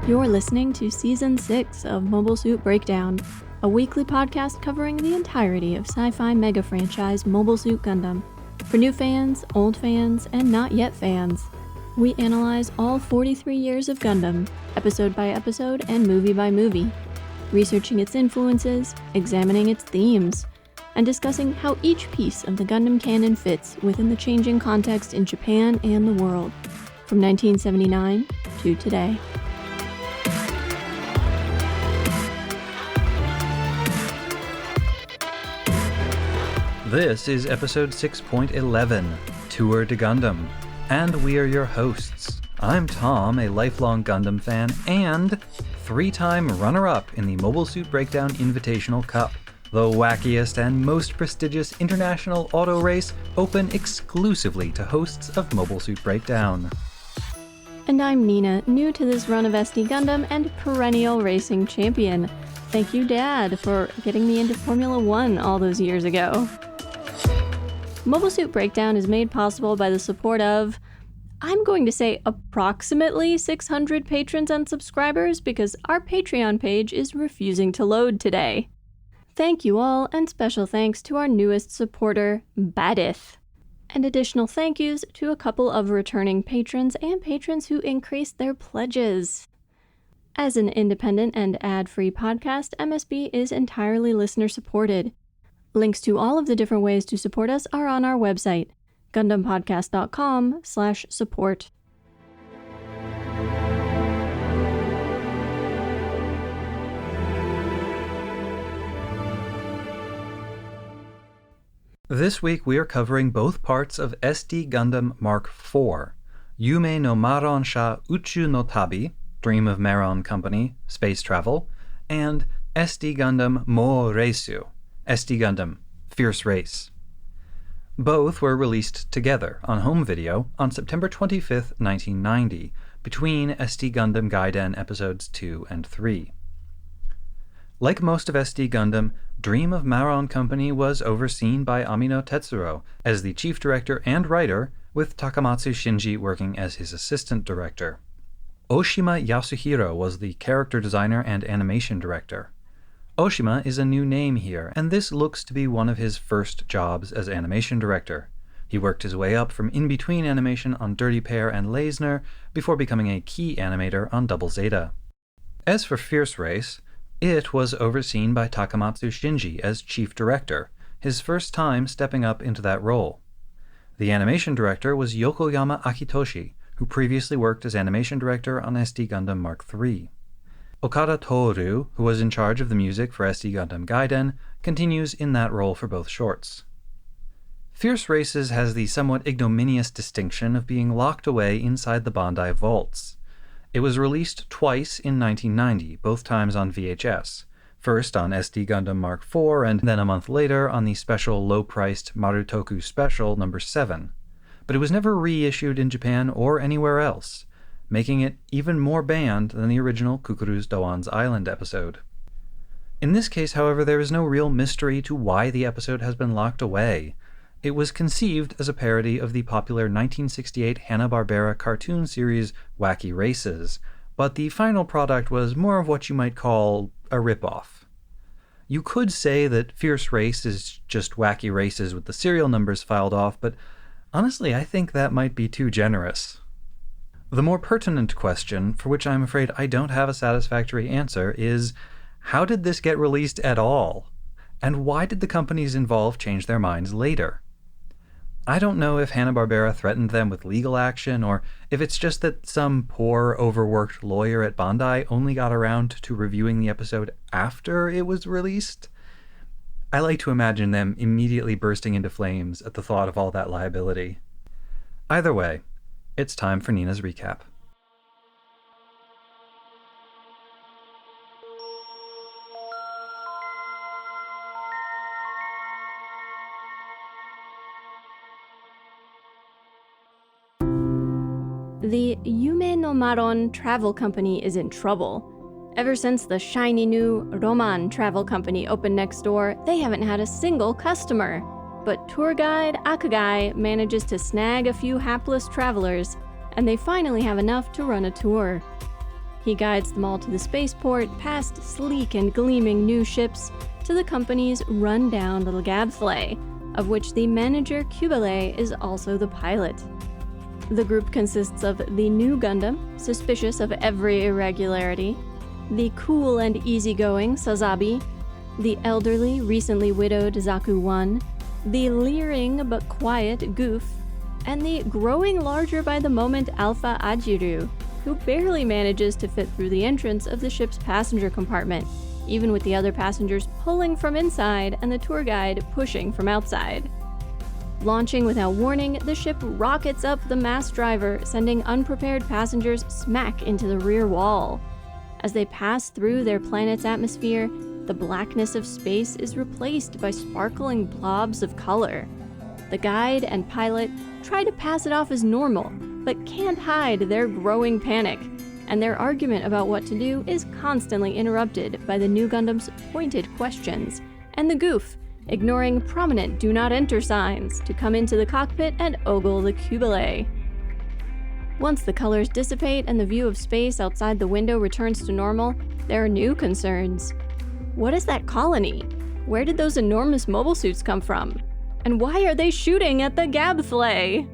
You're listening to Season 6 of Mobile Suit Breakdown, a weekly podcast covering the entirety of sci-fi mega franchise Mobile Suit Gundam. For new fans, old fans, and not yet fans, we analyze all 43 years of Gundam, episode by episode and movie by movie, researching its influences, examining its themes, and discussing how each piece of the Gundam canon fits within the changing context in Japan and the world, from 1979 to today. This is episode 6.11, Tour de Gundam, and we are your hosts. I'm Tom, a lifelong Gundam fan, and three-time runner-up in the Mobile Suit Breakdown Invitational Cup, the wackiest and most prestigious international auto race open exclusively to hosts of Mobile Suit Breakdown. And I'm Nina, new to this run of SD Gundam and perennial racing champion. Thank you, Dad, for getting me into Formula One all those years ago. Mobile Suit Breakdown is made possible by the support of, I'm going to say approximately 600 patrons and subscribers because our Patreon page is refusing to load today. Thank you all, and special thanks to our newest supporter, Badith. And additional thank yous to a couple of returning patrons and patrons who increased their pledges. As an independent and ad-free podcast, MSB is entirely listener-supported. Links to all of the different ways to support us are on our website, GundamPodcast.com/support. This week we are covering both parts of SD Gundam Mk IV, Yume no Maron sha Uchu no Tabi, Dream of Maron Company, Space Travel, and SD Gundam Mo Reisu, SD Gundam Fierce Race. Both were released together on home video on September 25th, 1990, between SD Gundam Gaiden episodes 2 and 3. Like most of SD Gundam, Dream of Maron Company was overseen by Amino Tetsuro as the chief director and writer, with Takamatsu Shinji working as his assistant director. Oshima Yasuhiro was the character designer and animation director. Oshima is a new name here, and this looks to be one of his first jobs as animation director. He worked his way up from in-between animation on Dirty Pair and Leisner before becoming a key animator on Double Zeta. As for Fierce Race, it was overseen by Takamatsu Shinji as chief director, his first time stepping up into that role. The animation director was Yokoyama Akitoshi, who previously worked as animation director on SD Gundam Mk III. Okada Toru, who was in charge of the music for SD Gundam Gaiden, continues in that role for both shorts. Fierce Races has the somewhat ignominious distinction of being locked away inside the Bandai vaults. It was released twice in 1990, both times on VHS, first on SD Gundam Mk IV and then a month later on the special low-priced Marutoku Special No. 7, but it was never reissued in Japan or anywhere else, making it even more banned than the original Kukuru's Doan's Island episode. In this case, however, there is no real mystery to why the episode has been locked away. It was conceived as a parody of the popular 1968 Hanna-Barbera cartoon series Wacky Races, but the final product was more of what you might call a ripoff. You could say that Fierce Race is just Wacky Races with the serial numbers filed off, but honestly, I think that might be too generous. The more pertinent question, for which I'm afraid I don't have a satisfactory answer, is how did this get released at all? And why did the companies involved change their minds later? I don't know if Hanna-Barbera threatened them with legal action, or if it's just that some poor, overworked lawyer at Bandai only got around to reviewing the episode after it was released. I like to imagine them immediately bursting into flames at the thought of all that liability. Either way, it's time for Nina's recap. The Yume no Maron Travel Company is in trouble. Ever since the shiny new Roman Travel Company opened next door, they haven't had a single customer. But tour guide Akagai manages to snag a few hapless travelers, and they finally have enough to run a tour. He guides them all to the spaceport, past sleek and gleaming new ships, to the company's run-down little gadfly, of which the manager Kubele is also the pilot. The group consists of the new Gundam, suspicious of every irregularity, the cool and easygoing Sazabi, the elderly, recently widowed Zaku-1, the leering but quiet Goof, and the growing larger by the moment Alpha Ajiru, who barely manages to fit through the entrance of the ship's passenger compartment, even with the other passengers pulling from inside and the tour guide pushing from outside. Launching without warning, the ship rockets up the mass driver, sending unprepared passengers smack into the rear wall. As they pass through their planet's atmosphere, the blackness of space is replaced by sparkling blobs of color. The guide and pilot try to pass it off as normal, but can't hide their growing panic, and their argument about what to do is constantly interrupted by the new Gundam's pointed questions, and the Goof, ignoring prominent do not enter signs to come into the cockpit and ogle the Kubele. Once the colors dissipate and the view of space outside the window returns to normal, there are new concerns. What is that colony? Where did those enormous mobile suits come from? And why are they shooting at the Gabflay?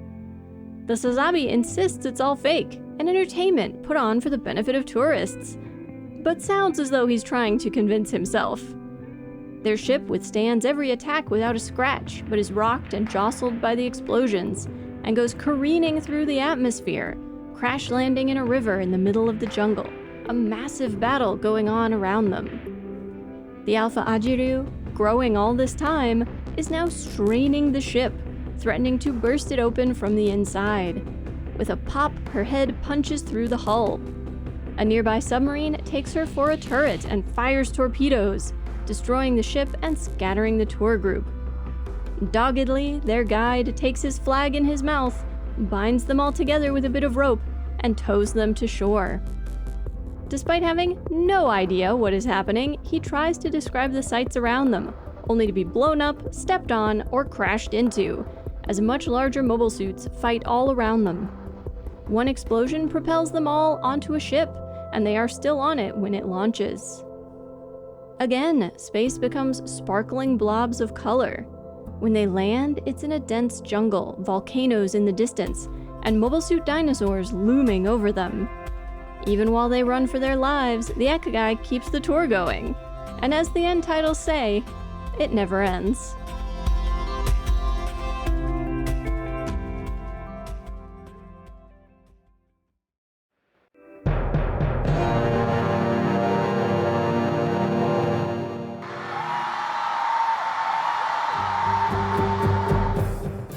The Sazabi insists it's all fake, an entertainment put on for the benefit of tourists, but sounds as though he's trying to convince himself. Their ship withstands every attack without a scratch, but is rocked and jostled by the explosions, and goes careening through the atmosphere, crash landing in a river in the middle of the jungle, a massive battle going on around them. The Alpha Ajiru, growing all this time, is now straining the ship, threatening to burst it open from the inside. With a pop, her head punches through the hull. A nearby submarine takes her for a turret and fires torpedoes, destroying the ship and scattering the tour group. Doggedly, their guide takes his flag in his mouth, binds them all together with a bit of rope, and tows them to shore. Despite having no idea what is happening, he tries to describe the sights around them, only to be blown up, stepped on, or crashed into, as much larger mobile suits fight all around them. One explosion propels them all onto a ship, and they are still on it when it launches. Again, space becomes sparkling blobs of color. When they land, it's in a dense jungle, volcanoes in the distance, and mobile suit dinosaurs looming over them. Even while they run for their lives, the Ekagai keeps the tour going. And as the end titles say, it never ends.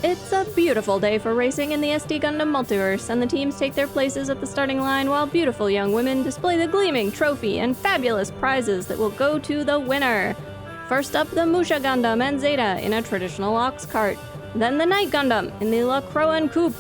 It's a beautiful day for racing in the SD Gundam multiverse, and the teams take their places at the starting line while beautiful young women display the gleaming trophy and fabulous prizes that will go to the winner. First up, the Musha Gundam and Zeta in a traditional ox cart. Then the Night Gundam in the La Croix Coupe.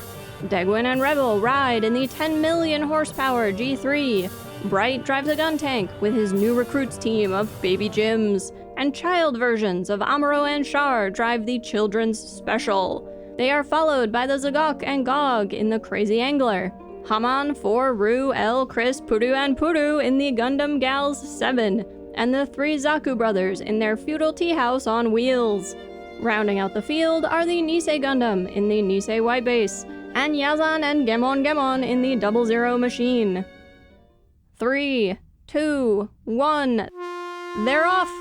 Degwin and Rebel ride in the 10 million horsepower G3. Bright drives a gun tank with his new recruits team of Baby Jims. And child versions of Amuro and Char drive the Children's Special. They are followed by the Zagok and Gog in the Crazy Angler. Haman, 4, Ru, El, Chris, Puru, and Puru in the Gundam Gals 7. And the 3 Zaku brothers in their feudal tea house on wheels. Rounding out the field are the Nisei Gundam in the Nisei White Base, and Yazan and Gemon in the 00 machine. 3, 2, 1, they're off!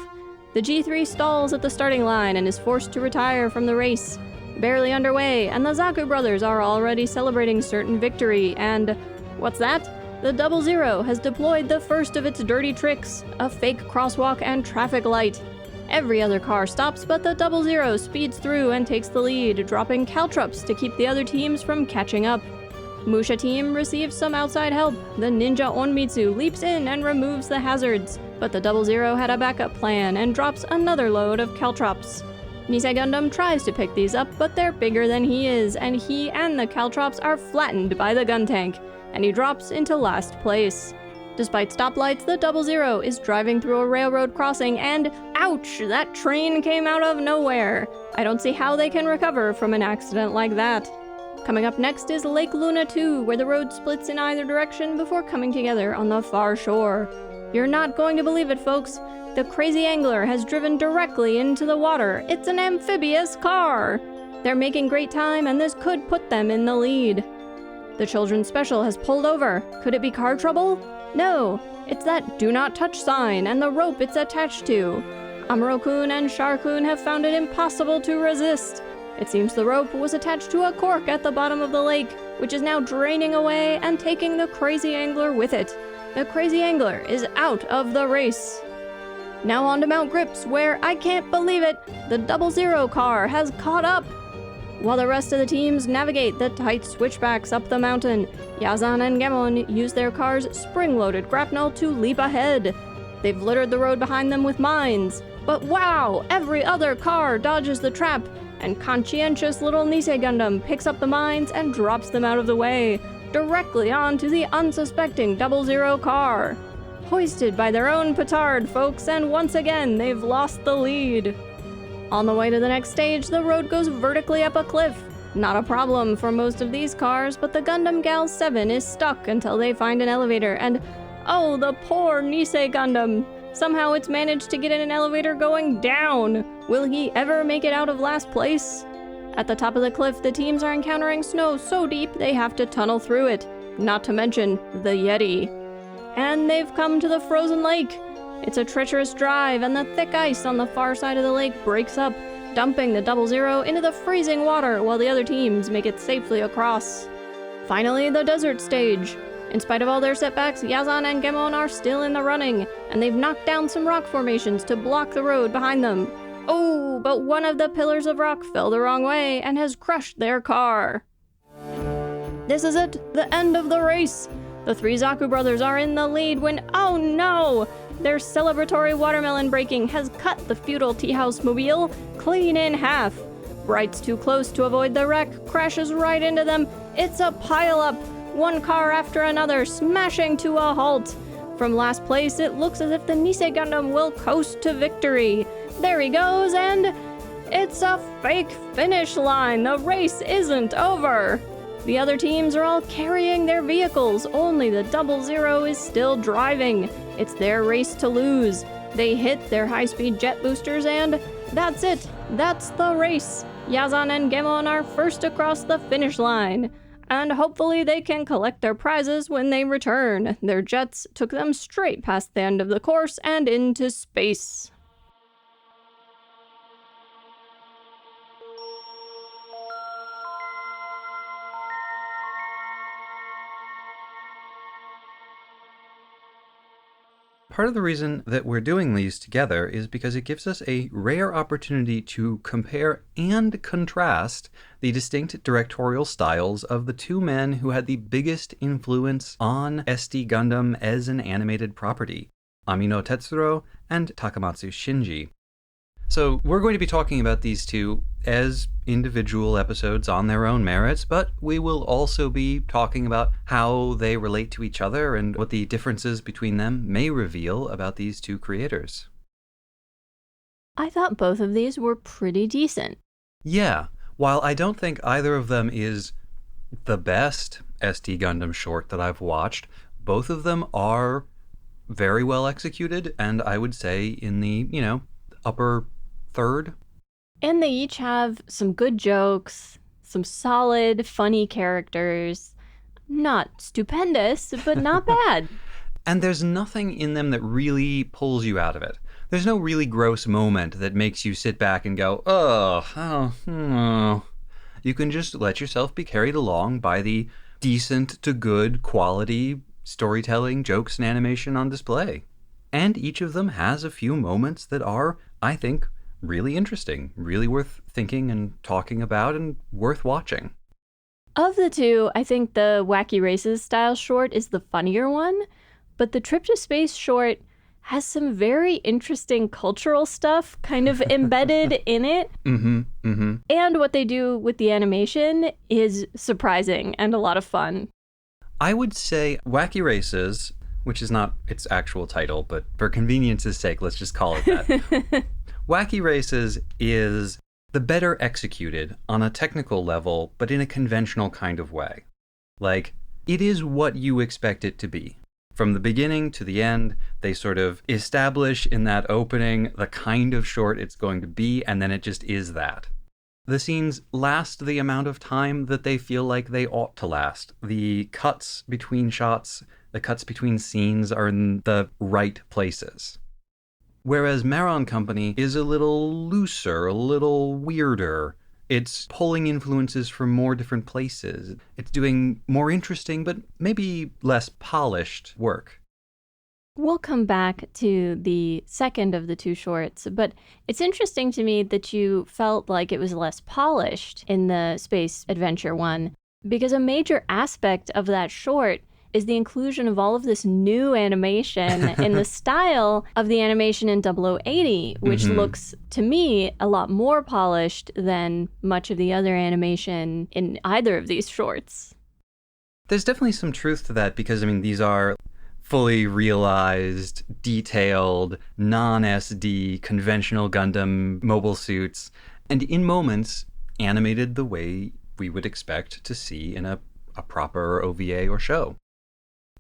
The G3 stalls at the starting line and is forced to retire from the race. Barely underway, and the Zaku brothers are already celebrating certain victory, and what's that? The 00 has deployed the first of its dirty tricks, a fake crosswalk and traffic light. Every other car stops, but the 00 speeds through and takes the lead, dropping caltrops to keep the other teams from catching up. Musha team receives some outside help. The ninja Onmitsu leaps in and removes the hazards, but the 00 had a backup plan and drops another load of caltrops. Nisei Gundam tries to pick these up, but they're bigger than he is, and he and the caltrops are flattened by the gun tank, and he drops into last place. Despite stoplights, the 00 is driving through a railroad crossing and, ouch, that train came out of nowhere. I don't see how they can recover from an accident like that. Coming up next is Lake Luna 2, where the road splits in either direction before coming together on the far shore. You're not going to believe it, folks. The crazy angler has driven directly into the water. It's an amphibious car. They're making great time, and this could put them in the lead. The children's special has pulled over. Could it be car trouble? No, it's that do not touch sign and the rope it's attached to. Amuro-kun and Char-kun have found it impossible to resist. It seems the rope was attached to a cork at the bottom of the lake, which is now draining away and taking the crazy angler with it. The crazy angler is out of the race. Now on to Mount Grips, where, I can't believe it, the 00 car has caught up. While the rest of the teams navigate the tight switchbacks up the mountain, Yazan and Gemon use their car's spring-loaded grapnel to leap ahead. They've littered the road behind them with mines. But wow, every other car dodges the trap, and conscientious little Nisei Gundam picks up the mines and drops them out of the way, directly onto the unsuspecting 00 car. Hoisted by their own petard, folks, and once again they've lost the lead. On the way to the next stage, the road goes vertically up a cliff. Not a problem for most of these cars, but the Gundam Gal 7 is stuck until they find an elevator, and oh, the poor Nisei Gundam! Somehow it's managed to get in an elevator going down. Will he ever make it out of last place? At the top of the cliff, the teams are encountering snow so deep they have to tunnel through it, not to mention the Yeti. And they've come to the frozen lake. It's a treacherous drive, and the thick ice on the far side of the lake breaks up, dumping the 00 into the freezing water while the other teams make it safely across. Finally, the desert stage. In spite of all their setbacks, Yazan and Gemon are still in the running, and they've knocked down some rock formations to block the road behind them. Oh, but one of the pillars of rock fell the wrong way and has crushed their car. This is it, the end of the race. The three Zaku brothers are in the lead when, oh no! Their celebratory watermelon breaking has cut the feudal tea-house mobile clean in half. Bright's too close to avoid the wreck, crashes right into them. It's a pile-up, one car after another smashing to a halt. From last place, it looks as if the Nisei Gundam will coast to victory. There he goes, and it's a fake finish line. The race isn't over. The other teams are all carrying their vehicles, only the 00 is still driving. It's their race to lose. They hit their high-speed jet boosters, and that's it. That's the race. Yazan and Gemon are first across the finish line. And hopefully they can collect their prizes when they return. Their jets took them straight past the end of the course and into space. Part of the reason that we're doing these together is because it gives us a rare opportunity to compare and contrast the distinct directorial styles of the two men who had the biggest influence on SD Gundam as an animated property, Amino Tetsuro and Takamatsu Shinji. So we're going to be talking about these two as individual episodes on their own merits, but we will also be talking about how they relate to each other and what the differences between them may reveal about these two creators. I thought both of these were pretty decent. Yeah, while I don't think either of them is the best SD Gundam short that I've watched, both of them are very well executed, and I would say in the, upper third. And they each have some good jokes, some solid, funny characters. Not stupendous, but not bad. And there's nothing in them that really pulls you out of it. There's no really gross moment that makes you sit back and go, oh. You can just let yourself be carried along by the decent to good quality storytelling, jokes, and animation on display. And each of them has a few moments that are, I think, really interesting, really worth thinking and talking about, and worth watching. Of the two, I think the Wacky Races style short is the funnier one, but the Trip to Space short has some very interesting cultural stuff kind of embedded in it. And what they do with the animation is surprising and a lot of fun. I would say Wacky Races, which is not its actual title, but for convenience's sake, let's just call it that. Wacky Races is the better executed on a technical level, but in a conventional kind of way. Like, it is what you expect it to be. From the beginning to the end, they sort of establish in that opening the kind of short it's going to be, and then it just is that. The scenes last the amount of time that they feel like they ought to last. The cuts between shots, the cuts between scenes are in the right places. Whereas Maron Company is a little looser, a little weirder. It's pulling influences from more different places. It's doing more interesting, but maybe less polished work. We'll come back to the second of the two shorts, but it's interesting to me that you felt like it was less polished in the space adventure one, because a major aspect of that short is the inclusion of all of this new animation in the style of the animation in 0080, which looks, to me, a lot more polished than much of the other animation in either of these shorts. There's definitely some truth to that because, these are fully realized, detailed, non-SD, conventional Gundam mobile suits, and in moments animated the way we would expect to see in a proper OVA or show.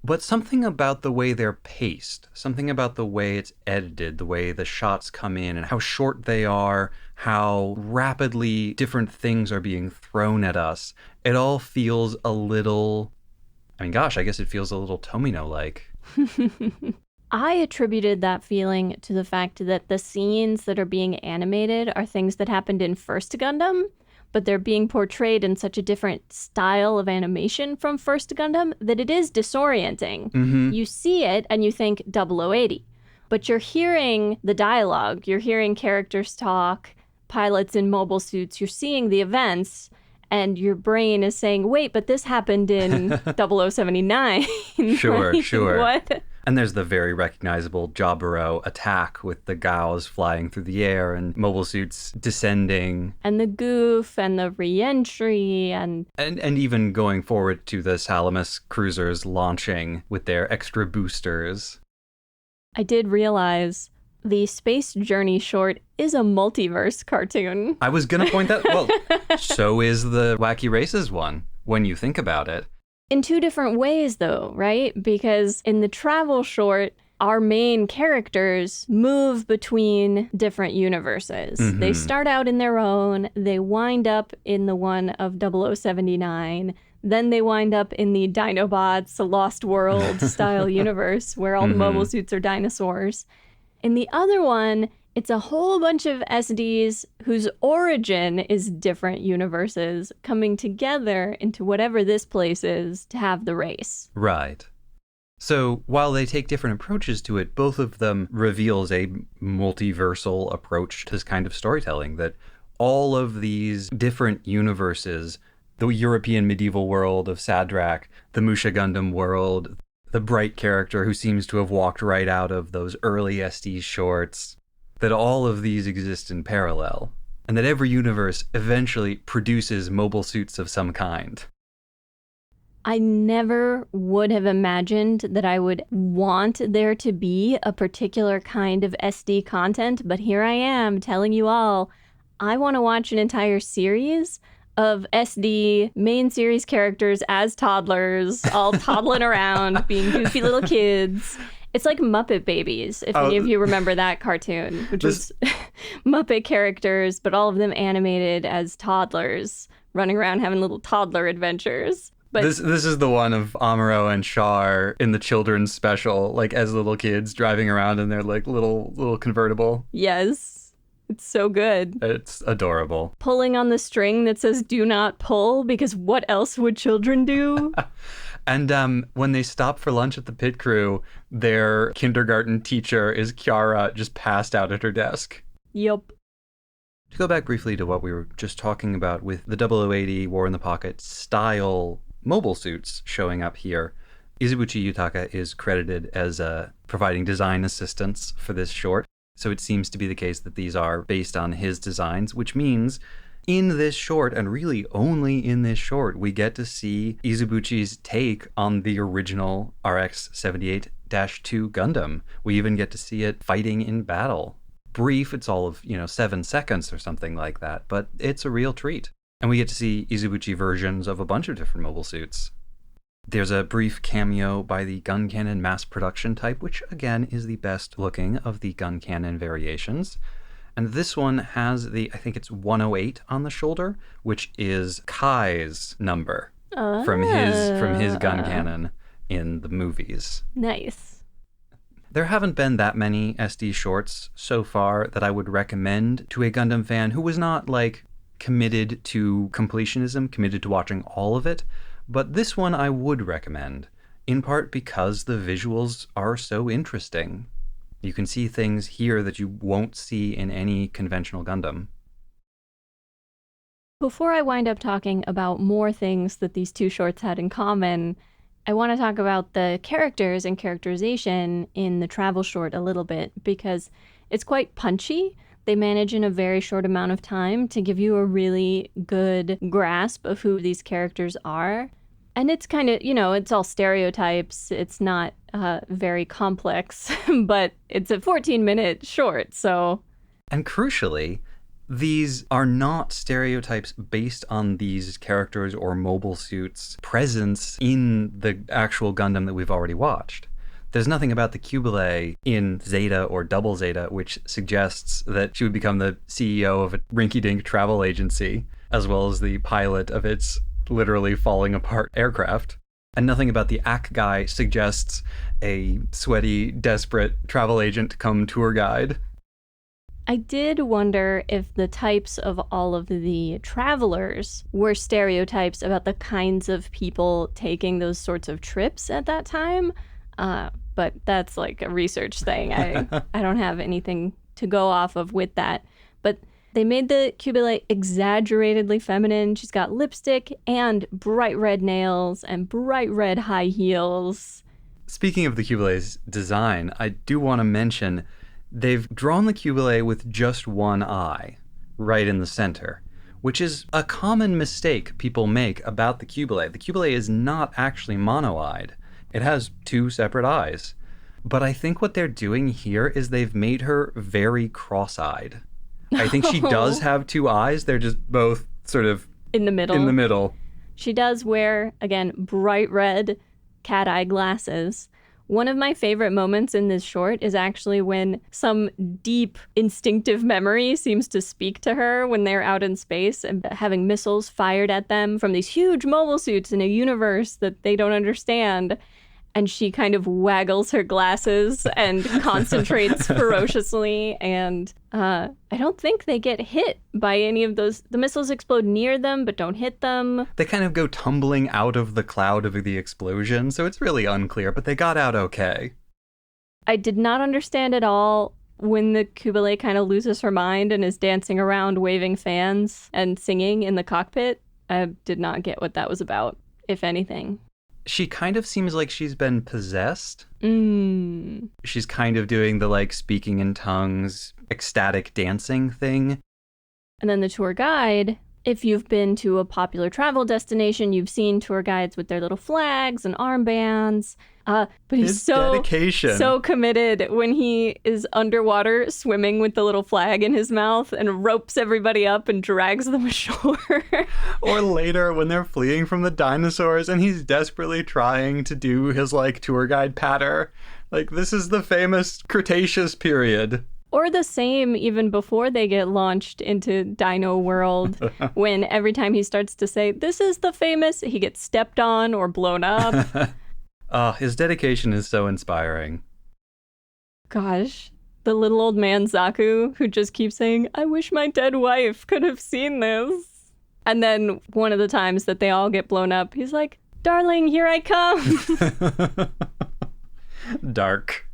But something about the way they're paced, something about the way it's edited, the way the shots come in and how short they are, how rapidly different things are being thrown at us, it all feels a little, I guess it feels a little Tomino-like. I attributed that feeling to the fact that the scenes that are being animated are things that happened in First Gundam, but they're being portrayed in such a different style of animation from First Gundam that it is disorienting. You see it and you think 0080, but you're hearing the dialogue, you're hearing characters talk, pilots in mobile suits, you're seeing the events, and your brain is saying, wait, but this happened in 0079. Sure. What? And there's the very recognizable Jaburo attack with the Gaos flying through the air and mobile suits descending. And the goof and the re-entry and even going forward to the Salamis cruisers launching with their extra boosters. I did realize the Space Journey short is a multiverse cartoon. I was going to point that. Well, so is the Wacky Races one, when you think about it. In two different ways, though, right? Because in the travel short, our main characters move between different universes. They start out in their own, they wind up in the one of 0079, then they wind up in the Dinobots, Lost World style universe where all the mobile suits are dinosaurs. In the other one, it's a whole bunch of SDs whose origin is different universes coming together into whatever this place is to have the race. Right. So while they take different approaches to it, both of them reveals a multiversal approach to this kind of storytelling, that all of these different universes, the European medieval world of Sadrak, the Musha Gundam world, the bright character who seems to have walked right out of those early SD shorts, that all of these exist in parallel, and that every universe eventually produces mobile suits of some kind. I never would have imagined that I would want there to be a particular kind of SD content, but here I am telling you all, I want to watch an entire series of SD main series characters as toddlers, all toddling around, being goofy little kids. It's like Muppet Babies, if any of you remember that cartoon, which was Muppet characters, but all of them animated as toddlers, running around having little toddler adventures. But this is the one of Amuro and Char in the children's special, like as little kids driving around in their like little convertible. Yes, it's so good. It's adorable. Pulling on the string that says "Do not pull," because what else would children do? And when they stop for lunch at the pit crew, their kindergarten teacher is Kiara, just passed out at her desk. Yup. To go back briefly to what we were just talking about with the 0080 War in the Pocket style mobile suits showing up here, Izubuchi Yutaka is credited as providing design assistance for this short. So it seems to be the case that these are based on his designs, which means in this short, and really only in this short, we get to see Izubuchi's take on the original RX-78-2 Gundam. We even get to see it fighting in battle. brief. It's all of, 7 seconds or something like that, but it's a real treat. And we get to see Izubuchi versions of a bunch of different mobile suits. There's a brief cameo by the gun cannon mass production type, which again is the best looking of the gun cannon variations. And this one has I think it's 108 on the shoulder, which is Kai's number from his gun cannon in the movies. Nice. There haven't been that many SD shorts so far that I would recommend to a Gundam fan who was not committed to completionism, committed to watching all of it. But this one I would recommend, in part because the visuals are so interesting. You can see things here that you won't see in any conventional Gundam. Before I wind up talking about more things that these two shorts had in common, I want to talk about the characters and characterization in the travel short a little bit, because it's quite punchy. They manage in a very short amount of time to give you a really good grasp of who these characters are. And it's kind of, it's all stereotypes. It's not very complex, but it's a 14-minute short, so... And crucially, these are not stereotypes based on these characters or mobile suits' presence in the actual Gundam that we've already watched. There's nothing about the Cubile in Zeta or Double Zeta which suggests that she would become the CEO of a rinky-dink travel agency, as well as the pilot of its literally falling apart aircraft. And nothing about the Ak guy suggests a sweaty, desperate travel agent come tour guide. I did wonder if the types of all of the travelers were stereotypes about the kinds of people taking those sorts of trips at that time. But that's like a research thing. I don't have anything to go off of with that. But they made the Cubile exaggeratedly feminine. She's got lipstick and bright red nails and bright red high heels. Speaking of the Cubile's design, I do want to mention they've drawn the Cubile with just one eye, right in the center, which is a common mistake people make about the Cubile. The Cubile is not actually mono-eyed. It has 2 separate eyes. But I think what they're doing here is they've made her very cross-eyed. I think she does have 2 eyes. They're just both sort of in the middle. She does wear, again, bright red cat eye glasses. One of my favorite moments in this short is actually when some deep instinctive memory seems to speak to her when they're out in space and having missiles fired at them from these huge mobile suits in a universe that they don't understand. And she kind of waggles her glasses and concentrates ferociously. And I don't think they get hit by any of those. The missiles explode near them, but don't hit them. They kind of go tumbling out of the cloud of the explosion, so it's really unclear, but they got out okay. I did not understand at all when the Cubile kind of loses her mind and is dancing around waving fans and singing in the cockpit. I did not get what that was about, if anything. She kind of seems like she's been possessed. She's kind of doing the speaking in tongues, ecstatic dancing thing. And then the tour guide, if you've been to a popular travel destination, you've seen tour guides with their little flags and armbands. But he's so committed when he is underwater swimming with the little flag in his mouth and ropes everybody up and drags them ashore. Or later when they're fleeing from the dinosaurs and he's desperately trying to do his tour guide patter. This is the famous Cretaceous period. Or the same even before they get launched into Dino World, when every time he starts to say, "This is the famous," he gets stepped on or blown up. His dedication is so inspiring. Gosh, the little old man Zaku who just keeps saying, "I wish my dead wife could have seen this." And then one of the times that they all get blown up, he's like, "Darling, here I come." Dark.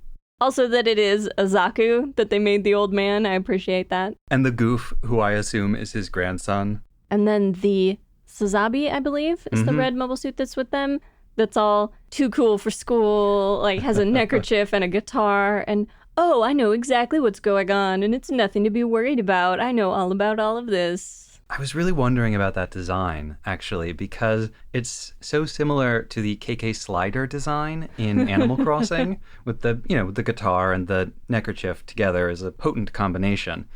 Also that it is a Zaku that they made the old man. I appreciate that. And the goof, who I assume is his grandson. And then the Sazabi, I believe, is the red mobile suit that's with them. That's all too cool for school, has a neckerchief and a guitar. And, oh, I know exactly what's going on, and it's nothing to be worried about. I know all about all of this. I was really wondering about that design, actually, because it's so similar to the KK Slider design in Animal Crossing, with the guitar and the neckerchief together as a potent combination.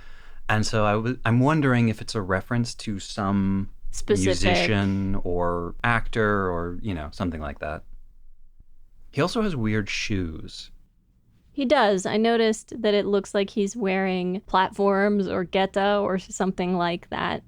And so I'm wondering if it's a reference to some Specific musician or actor or, something like that. He also has weird shoes. He does. I noticed that it looks like he's wearing platforms or geta or something like that.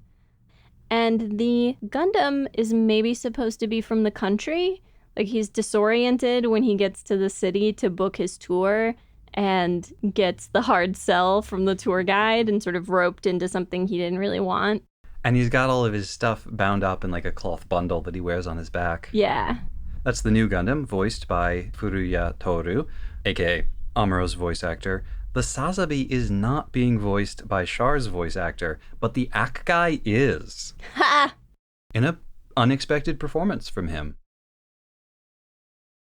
And the Gundam is maybe supposed to be from the country. Like, he's disoriented when he gets to the city to book his tour and gets the hard sell from the tour guide and sort of roped into something he didn't really want. And he's got all of his stuff bound up in like a cloth bundle that he wears on his back. Yeah. That's the new Gundam, voiced by Furuya Toru, aka Amuro's voice actor. The Sazabi is not being voiced by Char's voice actor, but the Ak guy is. Ha! In an unexpected performance from him.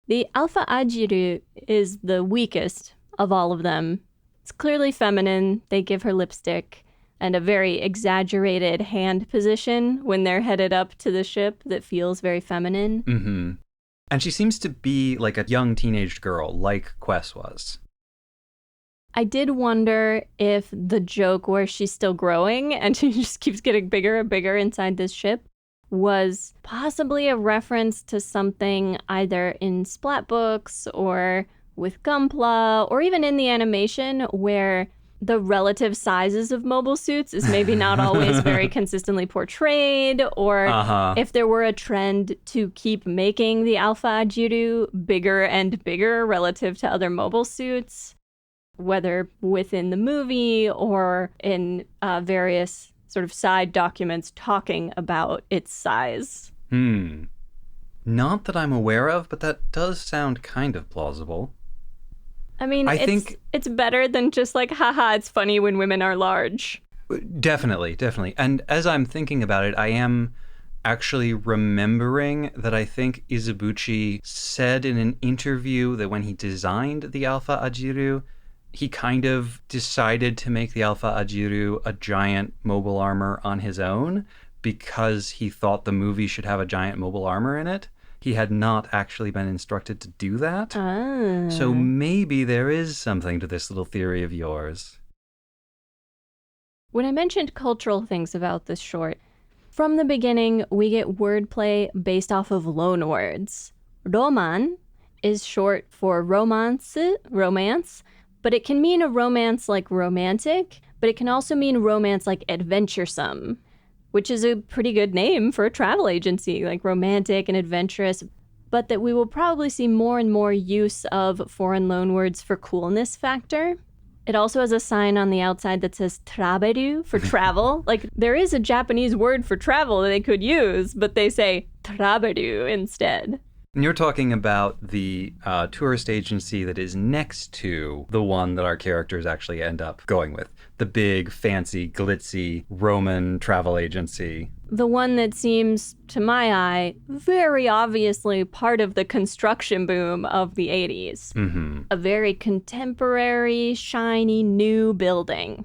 The Alpha Ajiru is the weakest of all of them. It's clearly feminine. They give her lipstick and a very exaggerated hand position when they're headed up to the ship that feels very feminine. Mm-hmm. And she seems to be like a young teenage girl, like Quest was. I did wonder if the joke where she's still growing and she just keeps getting bigger and bigger inside this ship was possibly a reference to something either in Splat books or with Gunpla or even in the animation where the relative sizes of mobile suits is maybe not always very consistently portrayed, or if there were a trend to keep making the Alpha Ajiru bigger and bigger relative to other mobile suits, whether within the movie or in various sort of side documents talking about its size. Not that I'm aware of, but that does sound kind of plausible. I mean, it's better than just like, haha, it's funny when women are large. Definitely. And as I'm thinking about it, I am actually remembering that I think Izubuchi said in an interview that when he designed the Alpha Ajiru, he kind of decided to make the Alpha Ajiru a giant mobile armor on his own because he thought the movie should have a giant mobile armor in it. He had not actually been instructed to do that. So maybe there is something to this little theory of yours. When I mentioned cultural things about this short, from the beginning, we get wordplay based off of loanwords. Roman is short for romance, but it can mean a romance like romantic, but it can also mean romance like adventuresome, which is a pretty good name for a travel agency, like romantic and adventurous, but that we will probably see more and more use of foreign loanwords for coolness factor. It also has a sign on the outside that says traberu for travel. Like, there is a Japanese word for travel that they could use, but they say traberu instead. And you're talking about the tourist agency that is next to the one that our characters actually end up going with. The big, fancy, glitzy Roman travel agency. The one that seems, to my eye, very obviously part of the construction boom of the 80s. Mm-hmm. A very contemporary, shiny, new building.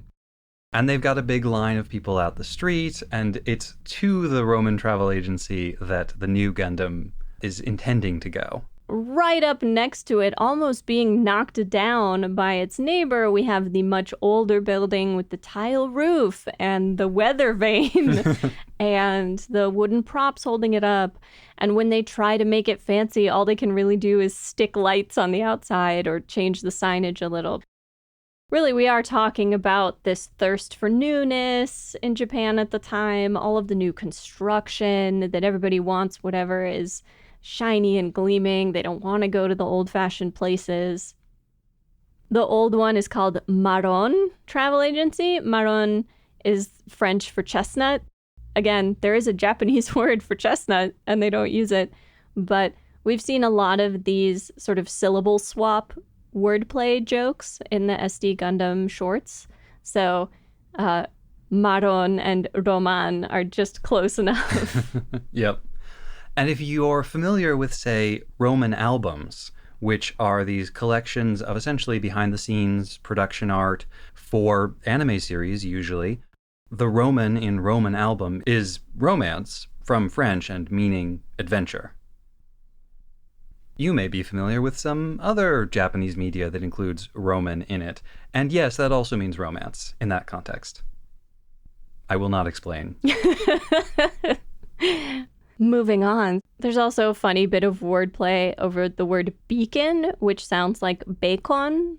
And they've got a big line of people out the street, and it's to the Roman travel agency that the new Gundam is intending to go. Right up next to it, almost being knocked down by its neighbor, we have the much older building with the tile roof and the weather vane and the wooden props holding it up. And when they try to make it fancy, all they can really do is stick lights on the outside or change the signage a little. Really, we are talking about this thirst for newness in Japan at the time, all of the new construction, that everybody wants whatever is shiny and gleaming. They don't want to go to the old-fashioned places. The old one is called Marron Travel Agency. Marron is French for chestnut. Again, there is a Japanese word for chestnut, and they don't use it. But we've seen a lot of these sort of syllable swap wordplay jokes in the SD Gundam shorts. So Marron and Roman are just close enough. Yep. And if you're familiar with, say, Roman albums, which are these collections of essentially behind-the-scenes production art for anime series, usually, The Roman in Roman album is romance, from French and meaning adventure. You may be familiar with some other Japanese media that includes Roman in it, and yes, that also means romance in that context. I will not explain. Moving on, there's also a funny bit of wordplay over the word beacon, which sounds like bacon,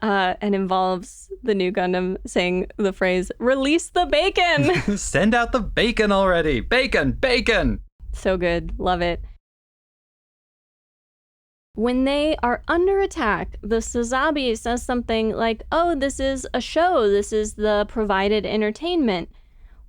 and involves the new Gundam saying the phrase, "Release the bacon!" Send out the bacon already! Bacon! Bacon! So good. Love it. When they are under attack, the Sazabi says something like, "Oh, this is a show. This is the provided entertainment,"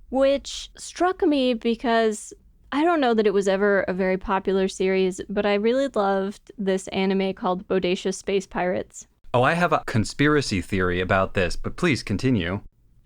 which struck me because I don't know that it was ever a very popular series, but I really loved this anime called Bodacious Space Pirates. Oh, I have a conspiracy theory about this, but please continue.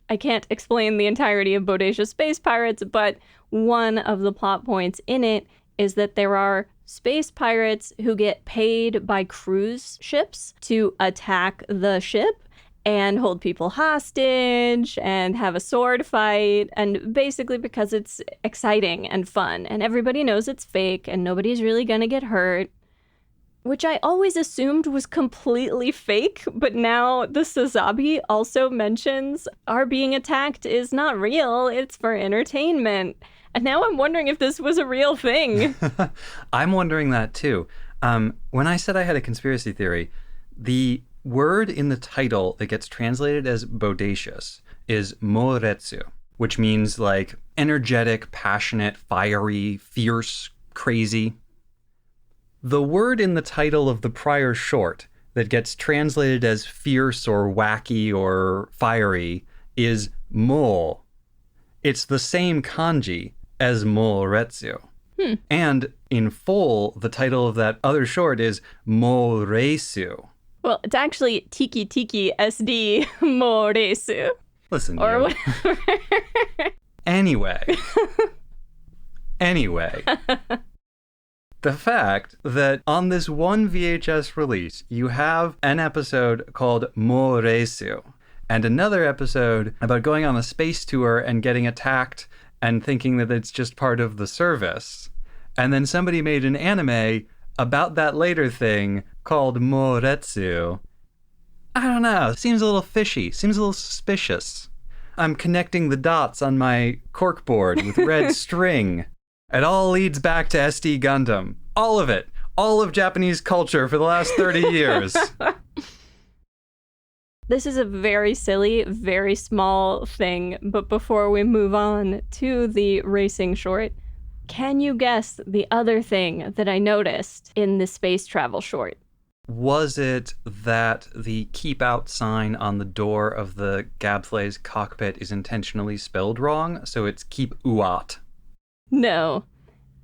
I can't explain the entirety of Bodacious Space Pirates, but one of the plot points in it is that there are space pirates who get paid by cruise ships to attack the ship and hold people hostage and have a sword fight, and basically because it's exciting and fun and everybody knows it's fake and nobody's really gonna get hurt, which I always assumed was completely fake, but now the Sazabi also mentions our being attacked is not real, it's for entertainment. And now I'm wondering if this was a real thing. I'm wondering that too. When I said I had a conspiracy theory, the word in the title that gets translated as bodacious is moretsu, which means like energetic, passionate, fiery, fierce, crazy. The word in the title of the prior short that gets translated as fierce or wacky or fiery is mo. It's the same kanji as moretsu. And in full, the title of that other short is moresu. Well, it's actually Tiki Tiki SD Moresu. Listen, or you. whatever. Anyway. The fact that on this one VHS release, you have an episode called Moresu and another episode about going on a space tour and getting attacked and thinking that it's just part of the service. And then somebody made an anime about that later thing called Moretsu. I don't know, seems a little fishy, seems a little suspicious. I'm connecting the dots on my corkboard with red string. It all leads back to SD Gundam. All of it. All of Japanese culture for the last 30 years. This is a very silly, very small thing, but before we move on to the racing short, can you guess the other thing that I noticed in the space travel short? Was it that the keep out sign on the door of the Gabflay's cockpit is intentionally spelled wrong, so it's keep uat? No.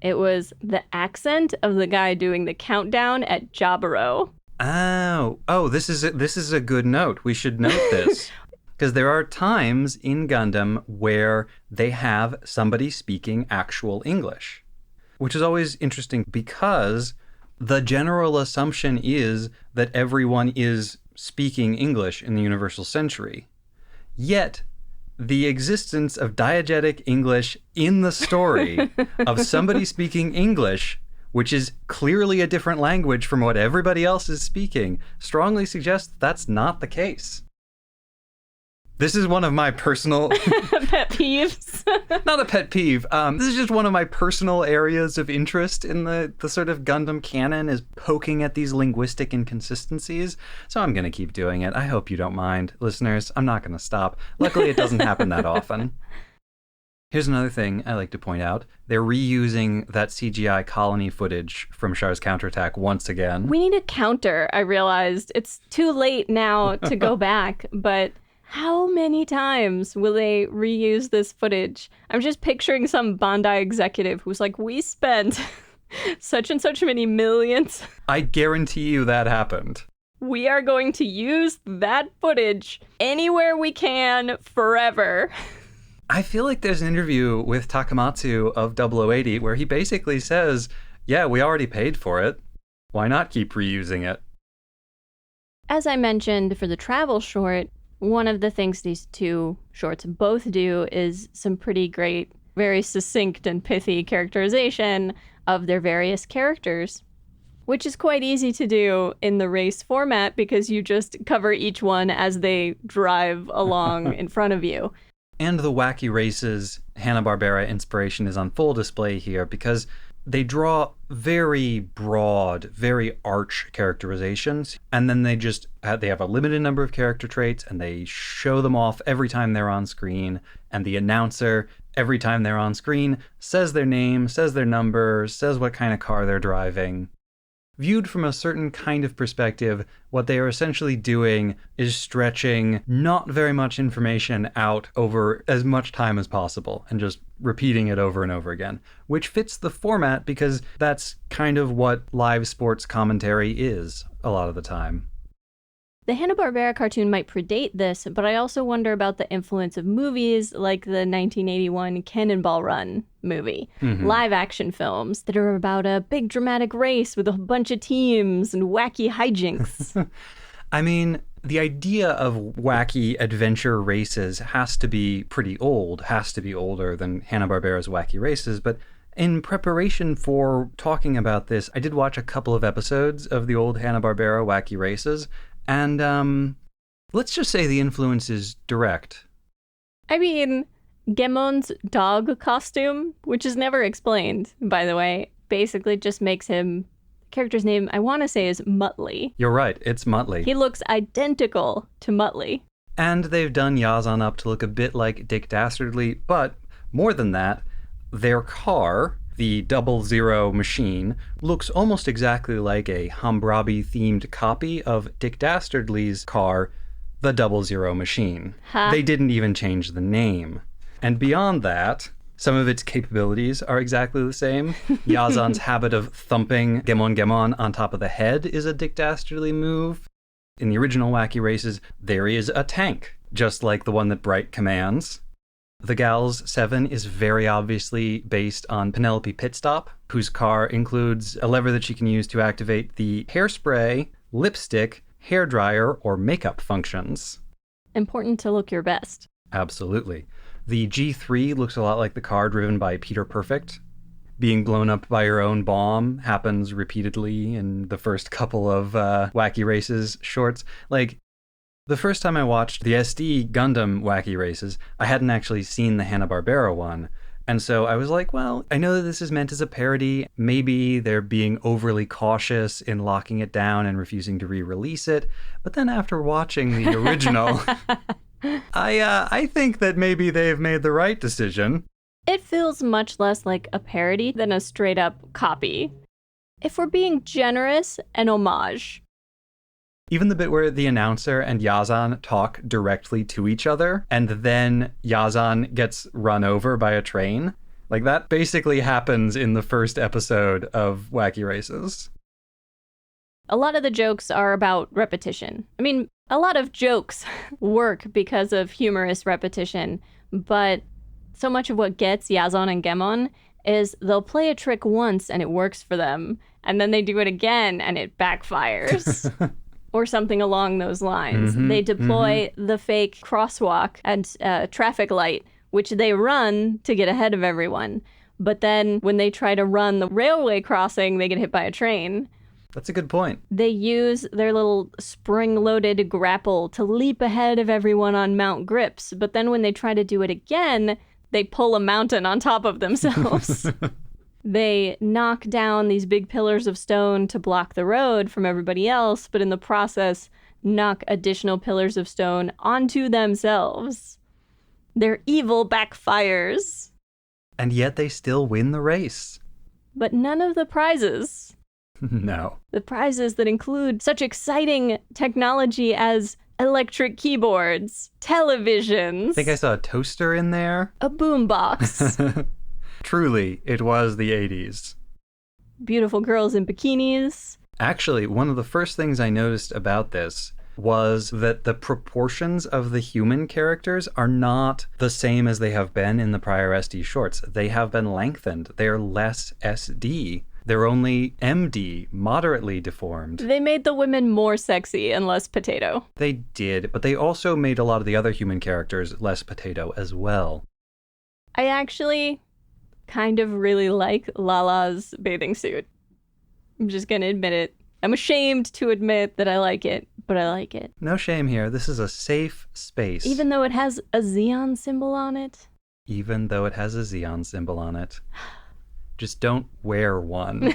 It was the accent of the guy doing the countdown at Jaburo. Oh, this is a good note. We should note this. Because there are times in Gundam where they have somebody speaking actual English, which is always interesting because the general assumption is that everyone is speaking English in the Universal Century. Yet, the existence of diegetic English in the story of somebody speaking English, which is clearly a different language from what everybody else is speaking, strongly suggests that's not the case. This is one of my personal... pet peeves? Not a pet peeve. This is just one of my personal areas of interest in the sort of Gundam canon, is poking at these linguistic inconsistencies. So I'm going to keep doing it. I hope you don't mind, listeners. I'm not going to stop. Luckily, it doesn't happen that often. Here's another thing I like to point out. They're reusing that CGI colony footage from Char's counterattack once again. We need a counter, I realized. It's too late now to go back, but... how many times will they reuse this footage? I'm just picturing some Bandai executive who's like, we spent such and such many millions. I guarantee you that happened. We are going to use that footage anywhere we can forever. I feel like there's an interview with Takamatsu of 0080 where he basically says, yeah, we already paid for it. Why not keep reusing it? As I mentioned for the travel short, One of the things these two shorts both do is some pretty great, very succinct and pithy characterization of their various characters, which is quite easy to do in the race format because you just cover each one as they drive along in front of you. And the Wacky Races Hanna-Barbera inspiration is on full display here because they draw very broad, very arch characterizations, and then they have a limited number of character traits, and they show them off every time they're on screen, and the announcer, every time they're on screen, says their name, says their number, says what kind of car they're driving. Viewed from a certain kind of perspective, what they are essentially doing is stretching not very much information out over as much time as possible and just repeating it over and over again, which fits the format because that's kind of what live sports commentary is a lot of the time. The Hanna-Barbera cartoon might predate this, but I also wonder about the influence of movies like the 1981 Cannonball Run movie. Live action films that are about a big dramatic race with a bunch of teams and wacky hijinks. I mean, the idea of wacky adventure races has to be pretty old, has to be older than Hanna-Barbera's Wacky Races, but in preparation for talking about this, I did watch a couple of episodes of the old Hanna-Barbera Wacky Races, and let's just say the influence is direct. I mean, Gemon's dog costume, which is never explained, by the way, basically just makes him, character's name, I want to say, is Muttley. You're right, it's Muttley. He looks identical to Muttley. And they've done Yazan up to look a bit like Dick Dastardly, but more than that, their car, the 00 machine, looks almost exactly like a Hammurabi-themed copy of Dick Dastardly's car, the 00 machine. They didn't even change the name. And beyond that, some of its capabilities are exactly the same. Yazan's habit of thumping Gemon on top of the head is a Dick Dastardly move. In the original Wacky Races, there is a tank, just like the one that Bright commands. The Gals 7 is very obviously based on Penelope Pitstop, whose car includes a lever that she can use to activate the hairspray, lipstick, hairdryer, or makeup functions. Important to look your best. Absolutely. The G3 looks a lot like the car driven by Peter Perfect. Being blown up by her own bomb happens repeatedly in the first couple of Wacky Races shorts. Like, the first time I watched the SD Gundam Wacky Races, I hadn't actually seen the Hanna-Barbera one. And so I was like, well, I know that this is meant as a parody. Maybe they're being overly cautious in locking it down and refusing to re-release it. But then after watching the original, I think that maybe they've made the right decision. It feels much less like a parody than a straight-up copy. If we're being generous, an homage. Even the bit where the announcer and Yazan talk directly to each other, and then Yazan gets run over by a train, like that basically happens in the first episode of Wacky Races. A lot of the jokes are about repetition. I mean, a lot of jokes work because of humorous repetition, but so much of what gets Yazan and Gemon is they'll play a trick once and it works for them, and then they do it again and it backfires. Or something along those lines. They deploy the fake crosswalk and traffic light, which they run to get ahead of everyone. But then when they try to run the railway crossing, they get hit by a train. That's a good point. They use their little spring-loaded grapple to leap ahead of everyone on Mount Grips. But then when they try to do it again, they pull a mountain on top of themselves. They knock down these big pillars of stone to block the road from everybody else, but in the process, knock additional pillars of stone onto themselves. Their evil backfires. And yet they still win the race. But none of the prizes. No. The prizes that include such exciting technology as electric keyboards, televisions. I think I saw a toaster in there. A boombox. Truly, it was the 80s. Beautiful girls in bikinis. Actually, one of the first things I noticed about this was that the proportions of the human characters are not the same as they have been in the prior SD shorts. They have been lengthened. They are less SD. They're only MD, moderately deformed. They made the women more sexy and less potato. They did, but they also made a lot of the other human characters less potato as well. I actually kind of really like Lala's bathing suit. I'm just gonna admit it. I'm ashamed to admit that I like it, but I like it. No shame here. This is a safe space. Even though it has a Xeon symbol on it. Even though it has a Xeon symbol on it. Just don't wear one.